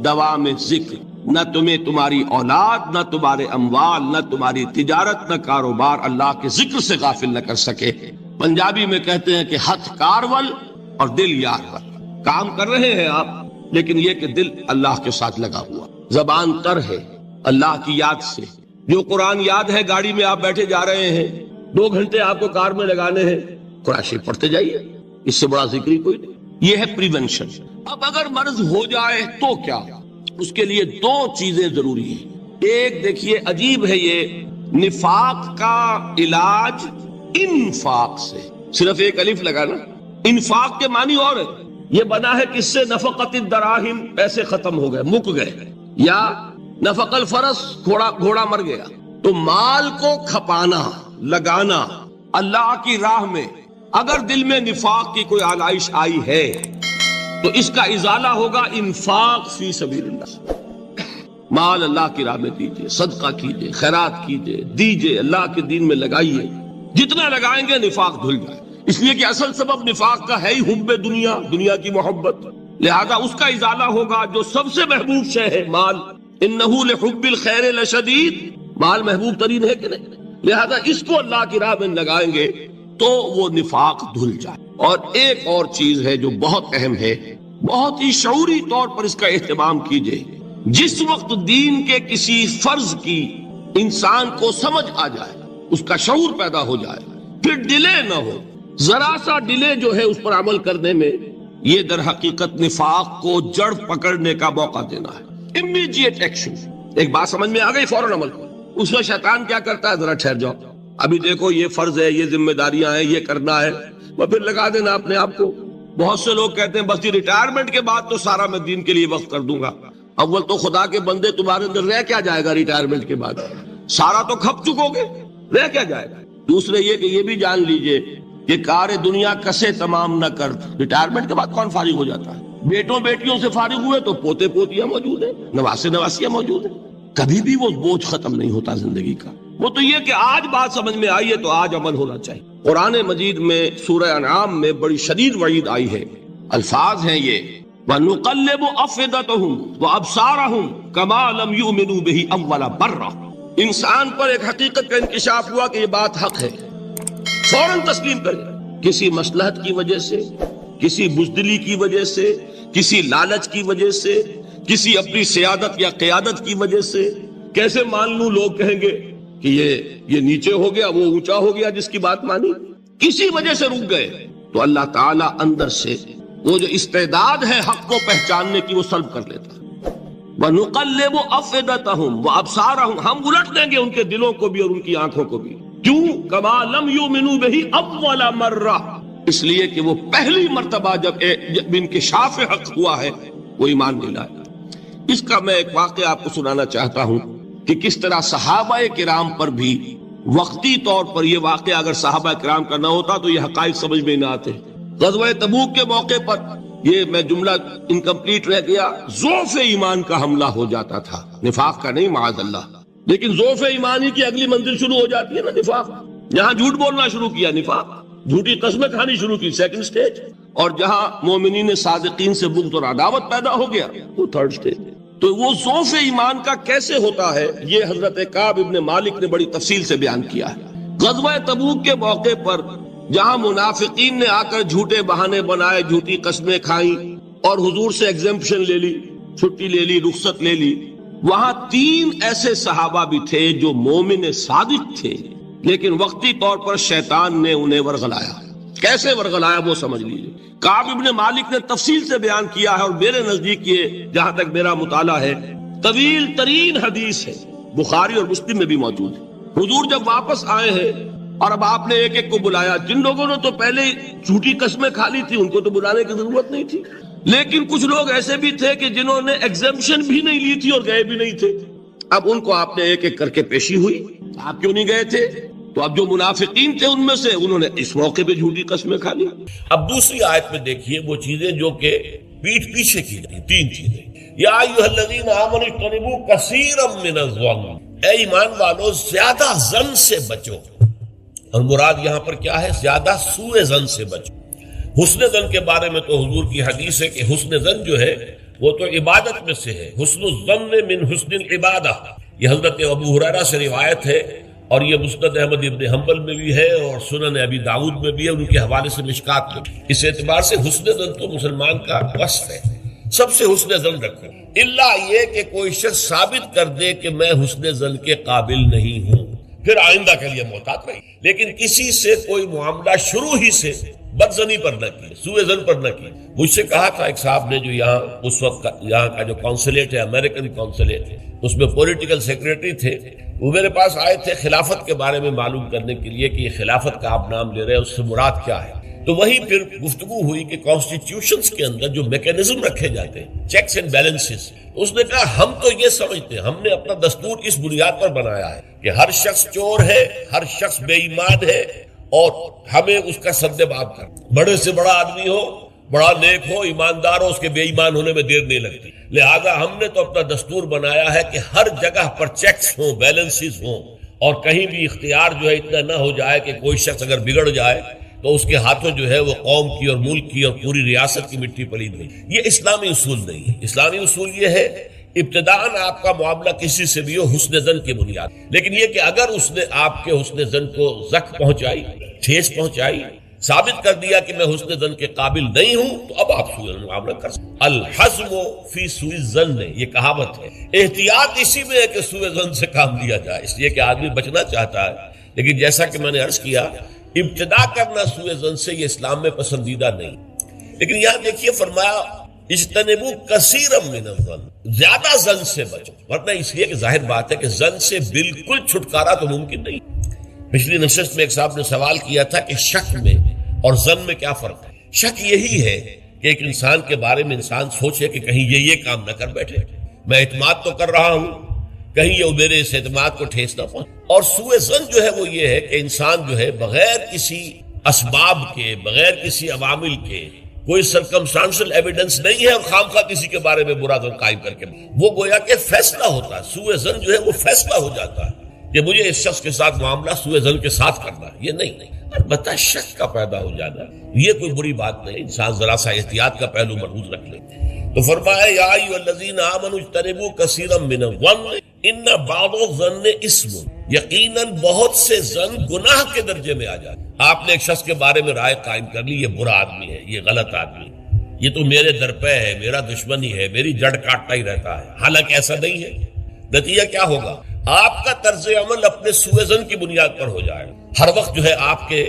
دوام ذکر. نہ تمہیں تمہاری اولاد، نہ تمہارے اموال، نہ تمہاری تجارت، نہ کاروبار اللہ کے ذکر سے غافل نہ کر سکے. پنجابی میں کہتے ہیں کہ ہتھ کارول اور دل یار ول. کام کر رہے ہیں آپ، لیکن یہ کہ دل اللہ کے ساتھ لگا ہوا، زبان تر ہے اللہ کی یاد سے. جو قرآن یاد ہے، گاڑی میں آپ بیٹھے جا رہے ہیں، 2 گھنٹے آپ کو کار میں لگانے ہیں، قرآن شریف پڑھتے جائیے، اس سے بڑا ذکر ہی کوئی نہیں. یہ ہے پریونشن. اب اگر مرض ہو جائے تو کیا؟ اس کے لیے 2 چیزیں ضروری ہیں. ایک دیکھیے عجیب ہے، یہ نفاق کا علاج انفاق سے. صرف ایک الف لگانا. انفاق کے معنی اور ہے. یہ بنا ہے کس سے؟ نفقت الدراہم، پیسے ختم ہو گئے، مک گئے. یا نفق الفرس، گھوڑا مر گیا. تو مال کو کھپانا، لگانا اللہ کی راہ میں. اگر دل میں نفاق کی کوئی آلائش آئی ہے تو اس کا ازالہ ہوگا انفاق فی سبیل اللہ. مال اللہ کی راہ میں دیجئے، صدقہ کیجئے، خیرات کیجئے، دیجئے، اللہ کے دین میں لگائیے. جتنا لگائیں گے نفاق دھل جائے. اس لیے کہ اصل سبب نفاق کا ہے ہی حب دنیا، دنیا کی محبت. لہذا اس کا ازالہ ہوگا. جو سب سے محبوب شے ہے مال، انہ لحب الخیر لشدید، مال محبوب ترین ہے کہ نہیں؟ لہذا اس کو اللہ کی راہ میں لگائیں گے تو وہ نفاق دھل جائے. اور ایک اور چیز ہے جو بہت اہم ہے، بہت ہی شعوری طور پر اس کا اہتمام کیجئے. جس وقت دین کے کسی فرض کی انسان کو سمجھ آ جائے، اس کا شعور پیدا ہو جائے، پھر ڈیلے نہ ہو. ذرا سا ڈیلے جو ہے اس پر عمل کرنے میں، یہ در حقیقت نفاق کو جڑ پکڑنے کا موقع دینا ہے. Immediate action. ایک بات سمجھ میں آ گئی، فوراً عمل کرو. اس میں شیطان کیا کرتا ہے؟ ذرا ٹھہر جاؤ، ابھی دیکھو یہ فرض ہے، یہ ذمہ داریاں ہیں، یہ کرنا ہے، وہ پھر لگا دینا اپنے آپ کو. بہت سے لوگ کہتے ہیں بس یہ ریٹائرمنٹ کے بعد تو سارا میں دین کے لیے وقف کر دوں گا. اول تو خدا کے بندے تمہارے اندر رہ کیا جائے گا ریٹائرمنٹ کے بعد؟ سارا تو کھپ چکو گے، رہ کیا جائے گا؟ دوسرے یہ کہ یہ بھی جان لیجئے کہ کار دنیا کسے تمام نہ کر. ریٹائرمنٹ کے بعد کون فارغ ہو جاتا ہے؟ بیٹوں بیٹیوں سے فارغ ہوئے تو پوتے پوتیاں موجود ہیں، نواسے نواسیاں موجود ہیں. کبھی بھی وہ بوجھ ختم نہیں ہوتا زندگی کا. وہ تو یہ کہ آج بات سمجھ میں آئی ہے تو آج عمل ہونا چاہیے. قرآن مجید میں سورہ انعام میں بڑی شدید وعید آئی ہے. الفاظ ہیں یہ، وَنُقَلِّبُ أَفْئِدَتَهُمْ وَأَبْصَارَهُمْ كَمَا لَمْ يُؤْمِنُوا بِهِ أَوَّلَ مَرَّةٍ. انسان پر ایک حقیقت کا انکشاف ہوا کہ یہ بات حق ہے، فوراً تسلیم کرے. کسی مصلحت کی وجہ سے، کسی بزدلی کی وجہ سے، کسی لالچ کی وجہ سے، کسی اپنی سیادت یا قیادت کی وجہ سے. کیسے مان لوں؟ لوگ کہیں گے کہ یہ نیچے ہو گیا، وہ اونچا ہو گیا جس کی بات مانی. کسی وجہ سے رک گئے تو اللہ تعالیٰ اندر سے وہ جو استعداد ہے حق کو پہچاننے کی وہ سلب کر لیتا. وَنُقَلِّبُ أَفْئِدَتَهُمْ وَأَبْصَارَهُمْ، ہم الٹ دیں گے ان کے دلوں کو بھی اور ان کی آنکھوں کو بھی. کیوں؟ كَمَا لَمْ يُؤْمِنُوا بِهِ أَوَّلَ مَرَّةٍ، اس لیے کہ وہ پہلی مرتبہ جب انکشاف حق ہوا ہے وہ ایمان نہیں لایا. اس کا میں ایک واقعہ آپ کو سنانا چاہتا ہوں کہ کس طرح صحابہ کرام پر بھی وقتی طور پر یہ واقعہ اگر صحابہ کرام کا نہ ہوتا تو یہ حقائق سمجھ میں نہ آتے. غزوہ تبوک کے موقع پر یہ میں جملہ انکمپلیٹ رہ گیا، ضعف ایمان کا حملہ ہو جاتا تھا، نفاق کا نہیں معاذ اللہ. لیکن ضعف ایمانی کی اگلی منزل شروع ہو جاتی ہے نا نفاق. جہاں جھوٹ بولنا شروع کیا نفاق، جھوٹی قسمیں کھانی شروع کی سیکنڈ سٹیج، اور جہاں مومنین صادقین سے بغض اور عداوت پیدا ہو گیا وہ تھرڈ سٹیج. تو وہ ضعف ایمان کا کیسے ہوتا ہے یہ حضرت کعب ابن مالک نے بڑی تفصیل سے بیان کیا ہے. غزوہ تبوک کے موقع پر جہاں منافقین نے آ کر جھوٹے بہانے بنائے، جھوٹی قسمیں کھائیں اور حضور سے ایگزمپشن لے لی، چھٹی لے لی، رخصت لے لی، وہاں 3 ایسے صحابہ بھی تھے جو مومن صادق تھے، لیکن وقتی طور پر شیطان نے انہیں ورغلایا. کیسے ورغلایا وہ سمجھ لیجیے. کعب ابن مالک نے تفصیل سے بیان کیا ہے، اور میرے نزدیک یہ جہاں تک میرا مطالعہ ہے طویل ترین حدیث ہے، بخاری اور مسلم میں بھی موجود ہے. حضور جب واپس آئے ہیں اور اب آپ نے ایک ایک کو بلایا. جن لوگوں نے تو پہلے جھوٹی قسمیں کھا لی تھی ان کو تو بلانے کی ضرورت نہیں تھی، لیکن کچھ لوگ ایسے بھی تھے کہ جنہوں نے ایگزمپشن بھی نہیں لی تھی اور گئے بھی نہیں تھے. اب ان کو آپ نے ایک ایک کر کے پیشی ہوئی. آپ کیوں نہیں گئے تھے؟ تو اب جو منافقین تھے ان میں سے انہوں نے اس موقع پہ جھوٹی قسمیں کھا لی. اب دوسری آیت میں دیکھیے وہ چیزیں جو کہ پیٹھ پیچھے کی جائیں. 3 چیزیں. یا ایھا الذین آمنوا اجتنبوا کثیرا من الظن، اے ایمان والو زیادہ ظن سے بچو. اور مراد یہاں پر کیا ہے؟ زیادہ سوء ظن سے بچو. حسن زن کے بارے میں تو حضور کی حدیث ہے کہ حسن زن جو ہے وہ تو عبادت میں سے ہے، حسن الظن من حسن العبادہ، یہ حضرت ابو ہریرہ سے روایت ہے، اور یہ مسند احمد ابن حنبل میں بھی ہے اور سنن ابی داؤد میں بھی ہے، ان کے حوالے سے مشکات میں بھی۔ اس اعتبار سے حسن زن تو مسلمان کا وصف ہے، سب سے حسن زن رکھو، الا یہ کہ کوئی شخص ثابت کر دے کہ میں حسن زن کے قابل نہیں ہوں، پھر آئندہ کے لیے محتاط رہی۔ لیکن کسی سے کوئی معاملہ شروع ہی سے بدزنی پر نہ کی، سوء ظن پر نہ کی۔ مجھ سے کہا تھا ایک صاحب نے جو یہاں اس وقت یہاں کا جو کونسلیٹ ہے، امریکن کونسلیٹ ہے، اس میں پولیٹیکل سیکریٹری تھے، وہ میرے پاس آئے تھے خلافت کے بارے میں معلوم کرنے کے لیے کہ یہ خلافت کا آپ نام لے رہے ہیں، اس سے مراد کیا ہے۔ تو وہی پھر گفتگو ہوئی کہ کانسٹیٹیوشنز کے اندر جو میکینزم رکھے جاتے ہیں، چیکس اینڈ بیلنسز، اس نے کہا ہم تو یہ سمجھتے ہیں، ہم نے اپنا دستور اس بنیاد پر بنایا ہے کہ ہر شخص چور ہے، ہر شخص بے ایمان ہے، اور ہمیں اس کا سد باب کرنا، بڑے سے بڑا آدمی ہو، بڑا نیک ہو، ایماندار ہو، اس کے بے ایمان ہونے میں دیر نہیں لگتی۔ لہذا ہم نے تو اپنا دستور بنایا ہے کہ ہر جگہ پر چیکس ہوں، بیلنسز ہوں، اور کہیں بھی اختیار جو ہے اتنا نہ ہو جائے کہ کوئی شخص اگر بگڑ جائے تو اس کے ہاتھوں جو ہے وہ قوم کی اور ملک کی اور پوری ریاست کی مٹی پلید ہوئی۔ یہ اسلامی اصول نہیں ہے۔ اسلامی اصول یہ ہے ابتداءً آپ کا معاملہ کسی سے بھی ہو حسن زن کی بنیاد، لیکن یہ کہ اگر اس نے آپ کے حسن زن کو زخم پہنچائی، ٹھیس پہنچائی، ثابت کر دیا کہ میں حسن زن کے قابل نہیں ہوں، تو اب آپ سوء ظن معاملہ کر سکتے۔ الحزم فی سوء الظن، یہ کہاوت ہے، احتیاط اسی میں ہے کہ سوء ظن سے کام لیا جائے، اس لیے کہ آدمی بچنا چاہتا ہے، لیکن جیسا کہ میں نے عرض کیا ابتدا کرنا سوء ظن سے یہ اسلام میں پسندیدہ نہیں۔ لیکن یہاں دیکھیے فرمایا اجتنبوا کثیرا من الظن، زیادہ ظن سے بچو، ورنہ اس لیے کہ ظاہر بات ہے کہ ظن سے بالکل چھٹکارا تو ممکن نہیں۔ پچھلی نشست میں ایک صاحب نے سوال کیا تھا کہ شک میں اور ظن میں کیا فرق ہے؟ شک یہی ہے کہ ایک انسان کے بارے میں انسان سوچے کہ کہیں یہ کام نہ کر بیٹھے، میں اعتماد تو کر رہا ہوں، کہیں یہ میرے اس اعتماد کو ٹھیس نہ پہنچے۔ اور سوء ظن جو ہے وہ یہ ہے کہ انسان جو ہے بغیر کسی اسباب کے، بغیر کسی عوامل کے، کوئی سرکمسٹانشل ایویڈنس نہیں ہے اور خامخواہ کسی کے بارے میں برا ظن قائم کر کے وہ گویا کہ فیصلہ ہوتا ہے۔ سوء ظن جو ہے وہ فیصلہ ہو جاتا ہے کہ مجھے اس شخص کے ساتھ معاملہ سوء ظن کے ساتھ کرنا ہے، یہ نہیں۔ البتہ شک کا پیدا ہو جانا یہ کوئی بری بات نہیں، انسان ذرا سا احتیاط کا پہلو مربوط رکھ لے۔ تو فرمایا یا ایھا الذین آمنوا اجتنبوا کثیرا من الظن ان بعض الظن اسم، یقیناً بہت سے ظن گناہ کے درجے میں آ جاتے۔ آپ نے ایک شخص کے بارے میں رائے قائم کر لی، یہ برا آدمی ہے، یہ غلط آدمی ہے، یہ تو میرے در پہ ہے، میرا دشمن ہی ہے، میری جڑ کاٹتا ہی رہتا ہے، حالانکہ ایسا نہیں ہے۔ نتیجہ کیا ہوگا؟ آپ کا طرز عمل اپنے سوء ظن کی بنیاد پر ہو جائے، ہر وقت جو ہے آپ کے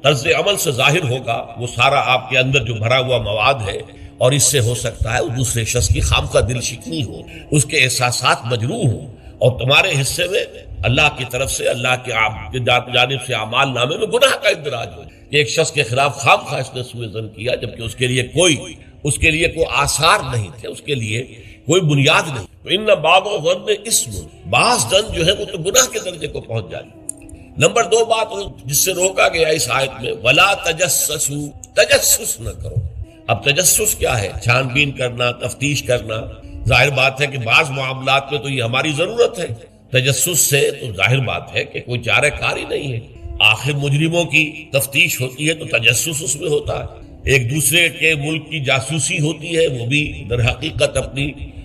طرز عمل سے ظاہر ہوگا وہ سارا آپ کے اندر جو بھرا ہوا مواد ہے، اور اس سے ہو سکتا ہے دوسرے شخص کی خامخواہ دل شکنی ہو، اس کے احساسات مجروح ہوں، اور تمہارے حصے میں اللہ کی طرف سے، اللہ کی جانب سے اعمال نامے میں گناہ کا اندراج ہو کہ ایک شخص کے خلاف خامخواہ اس نے سوء ظن کیا، جبکہ اس کے لیے کوئی آثار نہیں تھے، اس کے لیے کوئی بنیاد نہیں۔ تو ان بعض الظن اسم، بعض ظن جو ہے وہ تو گناہ کے درجے کو پہنچ جاتی۔ نمبر 2 بات جس سے روکا گیا اس آیت میں، ولا تجسسوا، تجسس نہ کرو۔ اب تجسس کیا ہے؟ چھان بین کرنا، تفتیش کرنا۔ ظاہر بات ہے کہ بعض معاملات میں تو یہ ہماری ضرورت ہے، تجسس سے تو ظاہر بات ہے کہ کوئی چارہ کاری نہیں ہے۔ آخر مجرموں کی تفتیش ہوتی ہے تو تجسس اس میں ہوتا ہے، ایک دوسرے کے ملک کی جاسوسی ہوتی ہے، وہ بھی در حقیقت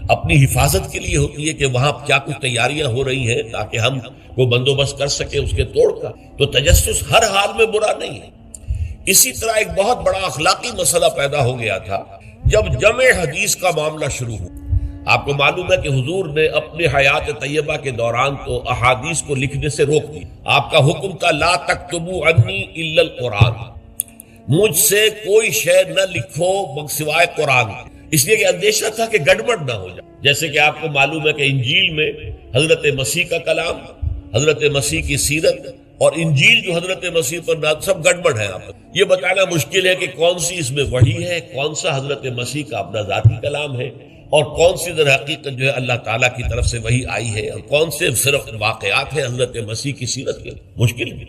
اپنی حفاظت کے لیے ہوتی ہے کہ وہاں کیا کچھ تیاریاں ہو رہی ہیں تاکہ ہم کو بندوبست کر سکے اس کے توڑ کا۔ تو تجسس ہر حال میں برا نہیں ہے۔ اسی طرح ایک بہت بڑا اخلاقی مسئلہ پیدا ہو گیا تھا جب جمع حدیث کا معاملہ شروع ہوا۔ آپ کو معلوم ہے کہ حضور نے اپنے حیات طیبہ کے دوران تو احادیث کو لکھنے سے روک دی۔ آپ کا حکم تھا لا تکتبوا عنی الا القرآن، مجھ سے کوئی شے نہ لکھو سوائے قرآن، اس لیے کہ اندیشہ تھا کہ گڑبڑ نہ ہو جائے۔ جیسے کہ آپ کو معلوم ہے کہ انجیل میں حضرت مسیح کا کلام، حضرت مسیح کی سیرت اور انجیل جو حضرت مسیح پر نازل، سب گڑبڑ ہے۔ آپ یہ بتانا مشکل ہے کہ کون سی اس میں وحی ہے، کون سا حضرت مسیح کا اپنا ذاتی کلام ہے، اور کون سی در حقیقت جو ہے اللہ تعالیٰ کی طرف سے وحی آئی ہے، اور کون سے صرف واقعات ہیں حضرت مسیح کی سیرت کے۔ مشکل بھی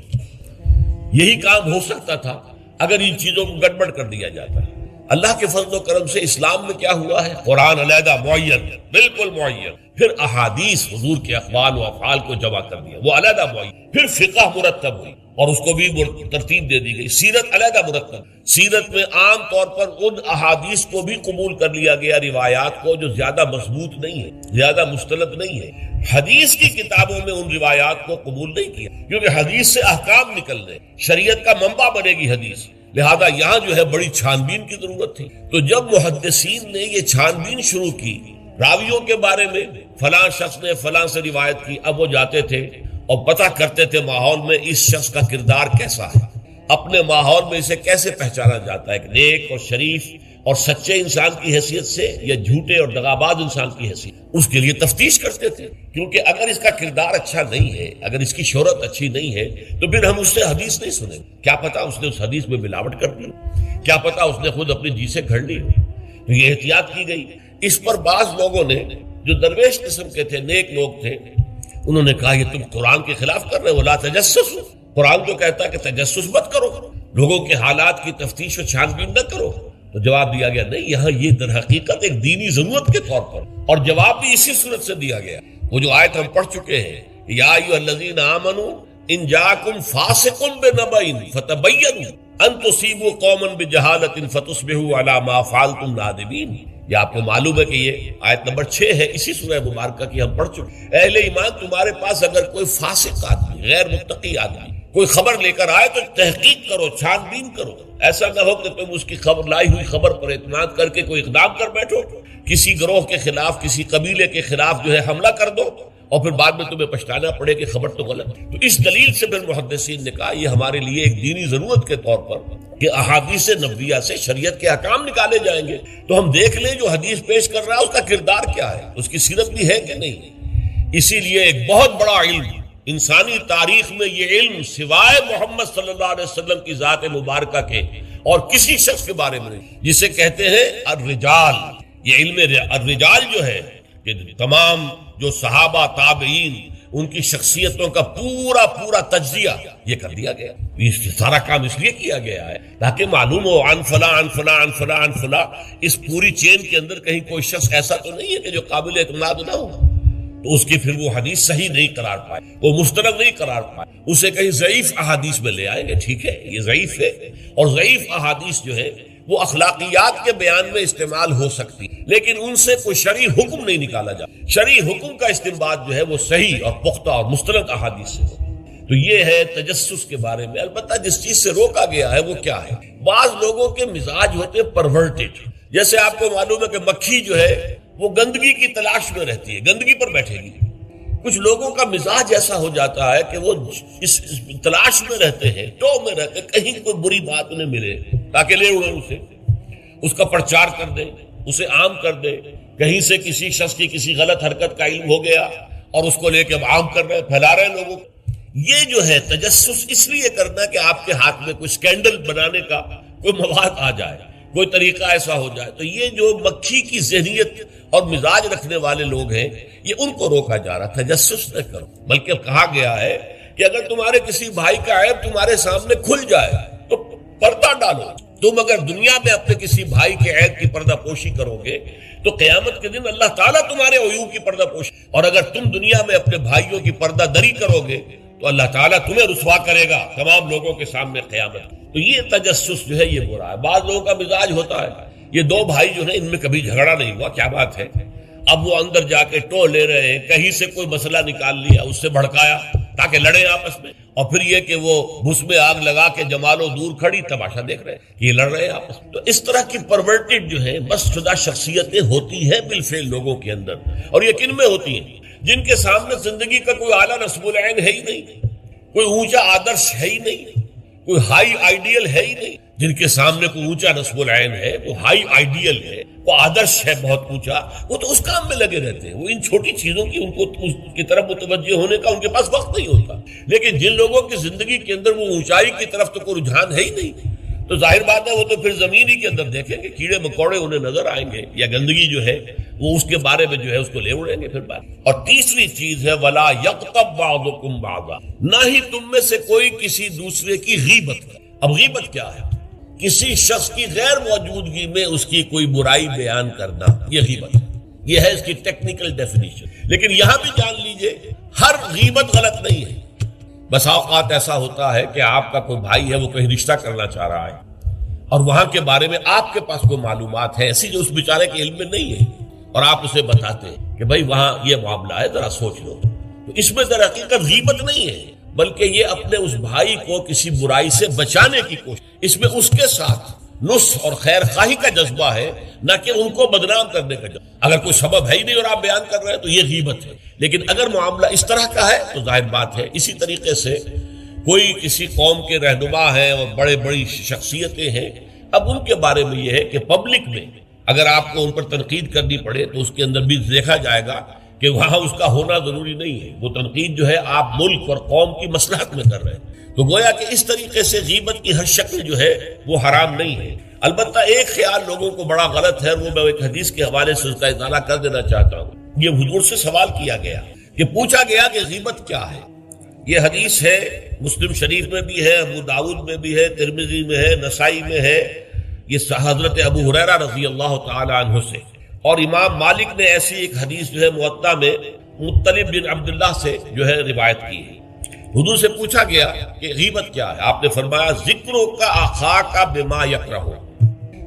یہی کام ہو سکتا تھا اگر ان چیزوں کو گڑبڑ کر دیا جاتا ہے۔ اللہ کے فضل و کرم سے اسلام میں کیا ہوا ہے؟ قرآن علیحدہ معین، بالکل معین، پھر احادیث حضور کے اقوال و افعال کو جمع کر دیا، وہ علیحدہ معین، پھر فقہ مرتب ہوئی، اور اس کو بھی ترتیب دے دی گئی. سیرت علیحدہ مرتب. سیرت میں عام طور پر ان احادیث کو بھی قبول کر لیا گیا، روایات کو جو زیادہ مضبوط نہیں ہے، زیادہ مستند نہیں ہے. حدیث کی کتابوں میں ان روایات کو قبول نہیں کیا، کیونکہ حدیث سے احکام نکلنے، شریعت کا منبع بنے گی حدیث. لہذا یہاں جو ہے بڑی چھان بین کی ضرورت تھی. تو جب محدثین نے یہ چھان بین شروع کی راویوں کے بارے میں، فلاں شخص نے فلاں سے روایت کی، اب وہ جاتے تھے اور پتہ کرتے تھے ماحول میں اس شخص کا کردار کیسا ہے، اپنے ماحول میں اسے کیسے پہچانا جاتا ہے، ایک نیک اور شریف اور سچے انسان کی حیثیت سے یا جھوٹے اور دغاباز انسان کی حیثیت. اس کے لیے تفتیش کرتے تھے، کیونکہ اگر اس کا کردار اچھا نہیں ہے، اگر اس کی شہرت اچھی نہیں ہے تو پھر ہم اس سے حدیث نہیں سنیں. کیا پتا اس نے اس حدیث میں ملاوٹ کر دی، کیا پتا اس نے خود اپنی جی سے گھڑ لی. تو یہ احتیاط کی گئی. اس پر بعض لوگوں نے جو درویش قسم کے تھے، نیک لوگ تھے، انہوں نے کہا یہ تم قرآن کے خلاف کر رہے ہو، لا تجسس. قرآن تو کہتا ہے کہ تجسس مت کرو، لوگوں کے حالات کی تفتیش و چھان بین نہ کرو. تو جواب دیا گیا نہیں، یہاں یہ در حقیقت ایک دینی ضرورت کے طور پر، اور جواب بھی اسی صورت سے دیا گیا. وہ جو آیت ہم پڑھ چکے ہیں، یا ایھا الذین آمنوا ان جاءکم فاسق بنبأ فتبینوا ان تصیبوا قوما بجہالۃ فتصبحوا علی ما فعلتم نادمین. یہ آپ کو معلوم ہے کہ یہ آیت نمبر 6 ہے اسی سورہ مبارکہ کی ہم پڑھ چکے. اہل ایمان، تمہارے پاس اگر کوئی فاسق آدمی، غیر متقی آدمی کوئی خبر لے کر آئے تو تحقیق کرو، چھان بین کرو. ایسا نہ ہو کہ تم اس کی خبر لائی ہوئی خبر پر اعتماد کر کے کوئی اقدام کر بیٹھو، کسی گروہ کے خلاف، کسی قبیلے کے خلاف جو ہے حملہ کر دو اور پھر بعد میں تمہیں پچھتانا پڑے کہ خبر تو غلط. تو اس دلیل سے پھر محدثین نے کہا یہ ہمارے لیے ایک دینی ضرورت کے طور پر کہ احادیث نبویہ سے شریعت کے احکام نکالے جائیں گے تو ہم دیکھ لیں جو حدیث پیش کر رہا ہے اس کا کردار کیا ہے، اس کی سیرت بھی ہے کہ نہیں. اسی لیے ایک بہت بڑا علم انسانی تاریخ میں، یہ علم سوائے محمد صلی اللہ علیہ وسلم کی ذات مبارکہ کے اور کسی شخص کے بارے میں نہیں، جسے کہتے ہیں الرجال. یہ علم الرجال جو ہے کہ تمام جو صحابہ تابعین ان کی شخصیتوں کا پورا پورا تجزیہ یہ کر دیا گیا. اس سارا کام اس لیے کیا گیا ہے تاکہ معلوم ہو عن فلاں عن فلاں عن فلاں عن فلاں. اس پوری چین کے اندر کہیں کوئی شخص ایسا تو نہیں ہے کہ جو قابل اعتماد نہ ہو، تو اس کی پھر وہ حدیث صحیح نہیں قرار پائے، وہ مستند نہیں قرار پائے، اسے کہیں ضعیف احادیث میں لے آئیں گے. ٹھیک ہے، یہ ضعیف ہے، اور ضعیف احادیث جو ہے وہ اخلاقیات کے بیان میں استعمال ہو سکتی، لیکن ان سے کوئی شرعی حکم نہیں نکالا جاتا. شرعی حکم کا استنباط جو ہے وہ صحیح اور پختہ اور مستند احادیث سے ہو. تو یہ ہے تجسس کے بارے میں. البتہ جس چیز سے روکا گیا ہے وہ کیا ہے؟ بعض لوگوں کے مزاج ہوتے پرورٹڈ. جیسے آپ کو معلوم ہے کہ مکھی جو ہے وہ گندگی کی تلاش میں رہتی ہے، گندگی پر بیٹھے گی. کچھ لوگوں کا مزاج ایسا ہو جاتا ہے کہ وہ اس تلاش میں رہتے ہیں، ٹو میں رہتے ہیں، کہیں کوئی بری بات انہیں ملے تاکہ لے اڑیں اسے، اس کا پرچار کر دیں، اسے عام کر دیں. کہیں سے کسی شخص کی کسی غلط حرکت کا علم ہو گیا اور اس کو لے کے عام کر رہے ہیں، پھیلا رہے ہیں لوگوں کو. یہ جو ہے تجسس اس لیے کرنا کہ آپ کے ہاتھ میں کوئی سکینڈل بنانے کا کوئی مواد آ جائے، کوئی طریقہ ایسا ہو جائے. تو یہ جو مکھی کی ذہنیت اور مزاج رکھنے والے لوگ ہیں یہ ان کو روکا جا رہا. تجسس نہ کرو، بلکہ کہا گیا ہے کہ اگر تمہارے کسی بھائی کا عیب تمہارے سامنے کھل جائے تو پردہ ڈالو. تم اگر دنیا میں اپنے کسی بھائی کے عیب کی پردہ پوشی کرو گے تو قیامت کے دن اللہ تعالیٰ تمہارے عیوب کی پردہ پوشی، اور اگر تم دنیا میں اپنے بھائیوں کی پردہ دری کرو گے تو اللہ تعالیٰ تمہیں رسوا کرے گا تمام لوگوں کے سامنے قیامت. تو یہ تجسس جو ہے یہ برا ہے. بعض لوگوں کا مزاج ہوتا ہے، یہ دو بھائی جو ہیں ان میں کبھی جھگڑا نہیں ہوا، کیا بات ہے، اب وہ اندر جا کے ٹو لے رہے ہیں، کہیں سے کوئی مسئلہ نکال لیا، اس سے بھڑکایا تاکہ لڑیں آپس میں، اور پھر یہ کہ وہ بھس میں آگ لگا کے جمالو دور کھڑی تماشا دیکھ رہے ہیں کہ یہ لڑ رہے ہیں آپس میں. تو اس طرح کی پرورٹڈ جو ہے بس شدہ شخصیتیں ہوتی ہیں بالفعل لوگوں کے اندر، اور یہ کن میں ہوتی ہیں؟ جن کے سامنے زندگی کا کوئی اعلیٰ نصب العین ہے ہی نہیں، کوئی اونچا آدرش ہے ہی نہیں، کوئی ہائی آئیڈیل ہے ہی نہیں. جن کے سامنے کوئی اونچا نصب العین ہے، وہ ہائی آئیڈیل ہے، وہ آدرش ہے بہت اونچا، وہ تو اس کام میں لگے رہتے ہیں. وہ ان چھوٹی چیزوں کی ان کو اس کی طرف متوجہ ہونے کا ان کے پاس وقت نہیں ہوتا. لیکن جن لوگوں کی زندگی کے اندر وہ اونچائی کی طرف تو کوئی رجحان ہے ہی نہیں، تو ظاہر بات ہے وہ تو پھر زمین ہی کے اندر دیکھیں گے، کیڑے مکوڑے انہیں نظر آئیں گے، یا گندگی جو ہے وہ اس کے بارے میں جو ہے اس کو لے اڑیں گے پھر بات. اور تیسری چیز ہے ولا یغتب بعضکم بعضا، نہ ہی تم میں سے کوئی کسی دوسرے کی غیبت کرے. اب غیبت کیا ہے؟ کسی شخص کی غیر موجودگی میں اس کی کوئی برائی بیان کرنا، یہ غیبت ہے. یہ ہے اس کی ٹیکنیکل ڈیفینیشن. لیکن یہاں بھی جان لیجئے ہر غیبت غلط نہیں ہے، بسا اوقات ایسا ہوتا ہے کہ آپ کا کوئی بھائی ہے، وہ کہیں رشتہ کرنا چاہ رہا ہے اور وہاں کے بارے میں آپ کے پاس کوئی معلومات ہے ایسی جو اس بیچارے کے علم میں نہیں ہے، اور آپ اسے بتاتے ہیں کہ بھائی وہاں یہ معاملہ ہے، ذرا سوچ لو، تو اس میں در حقیقت غیبت نہیں ہے، بلکہ یہ اپنے اس بھائی کو کسی برائی سے بچانے کی کوشش، اس میں اس کے ساتھ نصح اور خیر خواہی کا جذبہ ہے، نہ کہ ان کو بدنام کرنے کا جذبہ۔ اگر کوئی سبب ہے ہی نہیں اور آپ بیان کر رہے ہیں تو یہ غیبت ہے، لیکن اگر معاملہ اس طرح کا ہے تو ظاہر بات ہے۔ اسی طریقے سے کوئی کسی قوم کے رہنما ہیں اور بڑی شخصیتیں ہیں، اب ان کے بارے میں یہ ہے کہ پبلک میں اگر آپ کو ان پر تنقید کرنی پڑے تو اس کے اندر بھی دیکھا جائے گا کہ وہاں اس کا ہونا ضروری نہیں ہے، وہ تنقید جو ہے آپ ملک اور قوم کی مصلحت میں کر رہے ہیں، تو گویا کہ اس طریقے سے غیبت کی ہر شکل جو ہے وہ حرام نہیں ہے۔ البتہ ایک خیال لوگوں کو بڑا غلط ہے، وہ میں ایک حدیث کے حوالے سے اس کا اطالہ کر دینا چاہتا ہوں۔ یہ حضور سے سوال کیا گیا کہ پوچھا گیا کہ غیبت کیا ہے۔ یہ حدیث ہے، مسلم شریف میں بھی ہے، ابو داؤد میں بھی ہے، ترمذی میں ہے، نسائی میں ہے، یہ حضرت ابو ہریرہ رضی اللہ تعالی عنہ سے، اور امام مالک نے ایسی ایک حدیث جو ہے موطا میں مطلب بن عبداللہ سے جو ہے روایت کی ہے۔ حضور سے پوچھا گیا کہ غیبت کیا ہے، آپ نے فرمایا ذکروں کا اخاک بما یکرہ،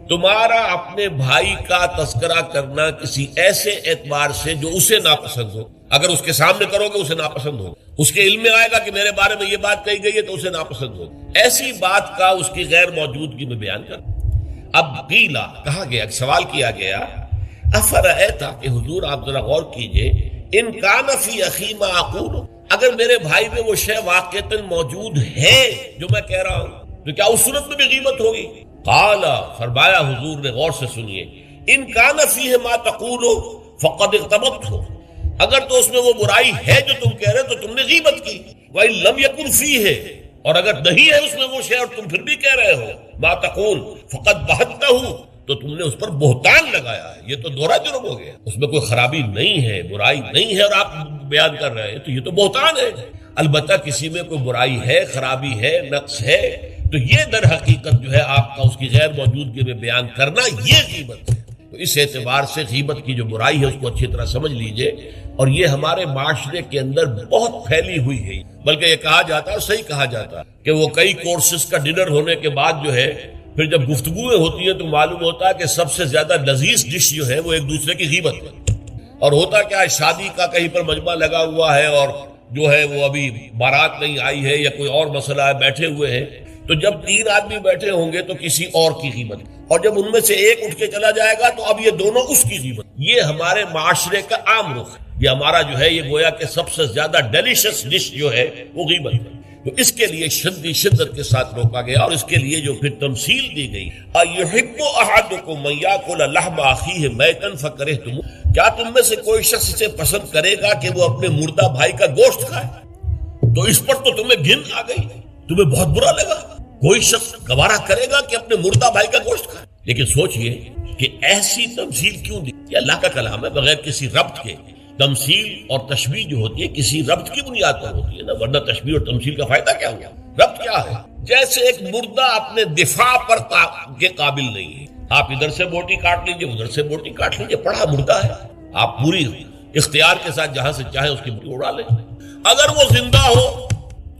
تمہارا اپنے بھائی کا تذکرہ کرنا کسی ایسے اعتبار سے جو اسے ناپسند ہو، اگر اس کے سامنے کرو گے اسے ناپسند ہو، اس کے علم میں آئے گا کہ میرے بارے میں یہ بات کہی گئی ہے تو اسے ناپسند ہو، ایسی بات کا اس کی غیر موجودگی میں بیان کر۔ اب قیلا کہا گیا، سوال کیا گیا، افرأیتا کہ حضور آپ ذرا غور کیجئے، ان کان فی اخی ما اقول، اگر میرے بھائی میں وہ شے واقعتاً موجود ہے جو میں کہہ رہا ہوں تو کیا اس صورت میں بھی غیبت ہوگی؟ قال، فرمایا حضور نے، غور سے سنیے، ان کان فیہ ما تقول فقد اغتبت ہو، اگر تو اس میں وہ برائی ہے جو تم کہہ رہے تو تم نے غیبت کی، وَإِن لَمْ يَكُنْ فِيهِ، اور اگر نہیں ہے اس میں وہ شے اور تم پھر بھی کہہ رہے ہو ما تقول فقد بہتہ، تو تم نے اس پر بہتان لگایا ہے، یہ تو دوہرا جرم ہو گیا، اس میں کوئی خرابی نہیں ہے، برائی نہیں ہے اور آپ بیان کر رہے ہیں تو یہ تو بہتان ہے۔ البتہ کسی میں کوئی برائی ہے، خرابی ہے، نقص ہے، تو یہ در حقیقت جو ہے آپ کا اس کی غیر موجودگی میں بیان کرنا یہ غیبت ہے۔ تو اس اعتبار سے غیبت کی جو برائی ہے اس کو اچھی طرح سمجھ لیجئے، اور یہ ہمارے معاشرے کے اندر بہت پھیلی ہوئی ہے، بلکہ یہ کہا جاتا ہے، صحیح کہا جاتا ہے کہ وہ کئی کورسز کا ڈنر ہونے کے بعد جو ہے پھر جب گفتگویں ہوتی ہیں تو معلوم ہوتا ہے کہ سب سے زیادہ لذیذ ڈش جو ہے وہ ایک دوسرے کی غیبت ہے، اور ہوتا کیا ہے، شادی کا کہیں پر مجمع لگا ہوا ہے اور جو ہے وہ ابھی بارات نہیں آئی ہے یا کوئی اور مسئلہ ہے، بیٹھے ہوئے ہیں، تو جب 3 آدمی بیٹھے ہوں گے تو کسی اور کی غیبت، اور جب ان میں سے ایک اٹھ کے چلا جائے گا تو اب یہ دونوں اس کی غیبت۔ یہ ہمارے معاشرے کا عام رخ ہے، یہ ہمارا جو ہے یہ گویا کہ سب سے زیادہ ڈیلیشس ڈش جو ہے وہ غیبت ہے۔ تو اس کے لیے شدت کے ساتھ روکا گیا، اور اس کے لیے جو پھر تمثیل دی گئی، اَيُحِبُّ أَحَدُكُم مَّن يَأْكُلَ لَحْمَ أَخِيهِ مَيْتًا فَكَرِهْتُمُوهُ، کیا تم میں سے کوئی شخص اسے پسند کرے گا کہ وہ اپنے مردہ بھائی کا گوشت کھائے؟ تو اس پر تو تمہیں گھن آ گئی، تمہیں بہت برا لگا، کوئی شخص گوارا کرے گا کہ اپنے مردہ بھائی کا گوشت کھائے؟ لیکن سوچئے کہ ایسی تمثیل کیوں دی؟ یہ اللہ کا کلام ہے، بغیر کسی ربط کے تمثیل اور تشبیہ جو ہوتی ہے کسی ربط کی بنیاد پر ہوتی ہے نا، ورنہ تشبیہ اور تمثیل کا فائدہ کیا ہوا؟ ربط کیا ہے؟ جیسے ایک مردہ اپنے دفاع پر کے قابل نہیں ہے، آپ ادھر سے بوٹی کاٹ لیجئے، ادھر سے بوٹی کاٹ لیجئے، پڑا مردہ ہے، آپ پوری اختیار کے ساتھ جہاں سے چاہیں اس کی بوٹی اڑا لیں۔ اگر وہ زندہ ہو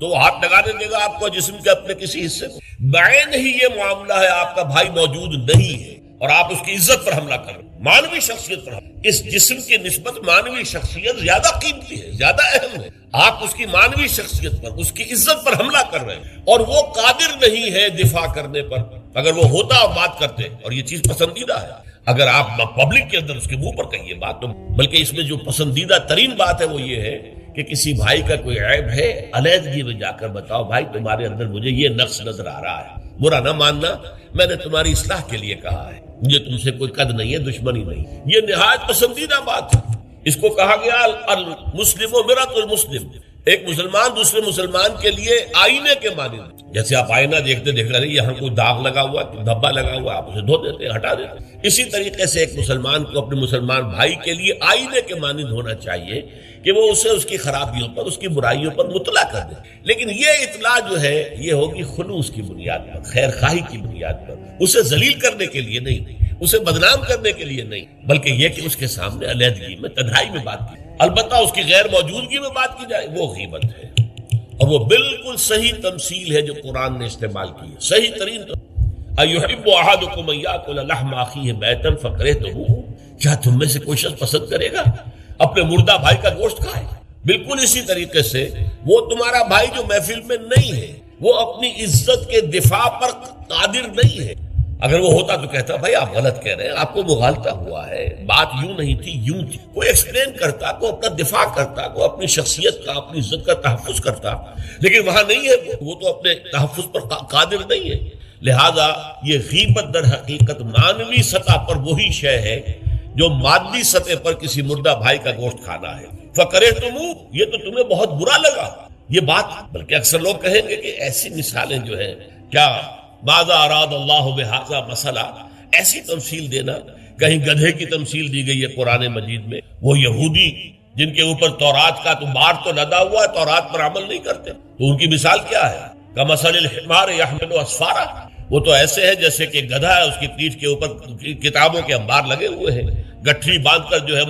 تو وہ ہاتھ لگانے دے گا آپ کو جسم کے اپنے کسی حصے کو۔ بعین ہی یہ معاملہ ہے، آپ کا بھائی موجود نہیں ہے اور آپ اس کی عزت پر حملہ کر رہے ہیں، مانوی شخصیت پر، اس جسم کی نسبت مانوی شخصیت زیادہ قیمتی ہے، زیادہ اہم ہے، آپ اس کی مانوی شخصیت پر، اس کی عزت پر حملہ کر رہے ہیں، اور وہ قادر نہیں ہے دفاع کرنے پر۔ اگر وہ ہوتا اور بات کرتے، اور یہ چیز پسندیدہ ہے، اگر آپ پبلک کے اندر اس کے منہ پر کہیے بات، تو بلکہ اس میں جو پسندیدہ ترین بات ہے وہ یہ ہے کہ کسی بھائی کا کوئی عیب ہے، علیحدگی میں جا کر بتاؤ، بھائی تمہارے اندر مجھے یہ نقص نظر آ رہا ہے، برا نہ ماننا، میں نے تمہاری اصلاح کے لیے کہا ہے، مجھے تم سے کوئی قد نہیں ہے، دشمنی نہیں، یہ نہایت پسندیدہ بات ہے۔ اس کو کہا گیا المسلم مرآۃ المسلم، ایک مسلمان دوسرے مسلمان کے لیے آئینے کے مانند، جیسے آپ آئینہ دیکھتے رہے، یہاں کوئی داغ لگا ہوا، دھبا لگا ہوا، آپ اسے دھو دیتے، ہٹا دیتے، اسی طریقے سے ایک مسلمان کو اپنے مسلمان بھائی کے لیے آئینے کے مانند ہونا چاہیے کہ وہ اسے اس کی خرابیوں پر، اس کی برائیوں پر مطلع کر دے، لیکن یہ اطلاع جو ہے یہ ہوگی خلوص کی بنیاد پر، خیر خواہی کی بنیاد پر، اسے ذلیل کرنے کے لیے نہیں، اسے بدنام کرنے کے لیے نہیں، بلکہ یہ کہ اس کے سامنے علیحدگی میں، تنہائی میں بات کی، البتہ اس کی غیر موجودگی میں بات کی جائے، وہ غیبت ہے۔ اور وہ بالکل صحیح تمثیل ہے جو قرآن نے استعمال کی ہے، صحیح ترین ایحب احدکم ان یاکل لحم اخیہ میتا فکرہتموہ، کیا تم میں سے کوئی شخص پسند کرے گا اپنے مردہ بھائی کا گوشت کھائے؟ بالکل اسی طریقے سے وہ تمہارا بھائی جو محفل میں نہیں ہے، وہ اپنی عزت کے دفاع پر قادر نہیں ہے۔ اگر وہ ہوتا تو کہتا بھائی آپ غلط کہہ رہے ہیں، آپ کو مغالطہ ہوا ہے، بات یوں نہیں تھی یوں تھی، کوئی ایکسپلین کرتا، کوئی اپنا دفاع کرتا، کوئی اپنی شخصیت کا اپنی عزت کا تحفظ کرتا، لیکن وہاں نہیں ہے، وہ تو اپنے تحفظ پر قادر نہیں ہے۔ لہذا یہ غیبت در حقیقت معنوی سطح پر وہی شے ہے جو مادی سطح پر کسی مردہ بھائی کا گوشت کھانا ہے۔ فَكَرِهْتُمُوهُ، یہ تو تمہیں بہت برا لگا یہ بات، بلکہ اکثر لوگ کہیں گے کہ ایسی مثالیں جو ہیں، کیا ماذا اراد اللہ بہذا مسئلہ، ایسی تمثیل دینا، کہیں گدھے کی تمثیل دی گئی ہے قرآن مجید میں، وہ یہودی جن کے اوپر تورات کا تو بار تو لدا ہوا ہے، تورات پر عمل نہیں کرتے، تو ان کی مثال کیا ہے؟ کمثل الحمار یحمل اسفارا، وہ تو ایسے ہے جیسے کہ گدھا ہے، اس کی پیٹھ کے اوپر کتابوں کے انبار لگے ہوئے ہیں، گٹھری باندھ کر جو ہے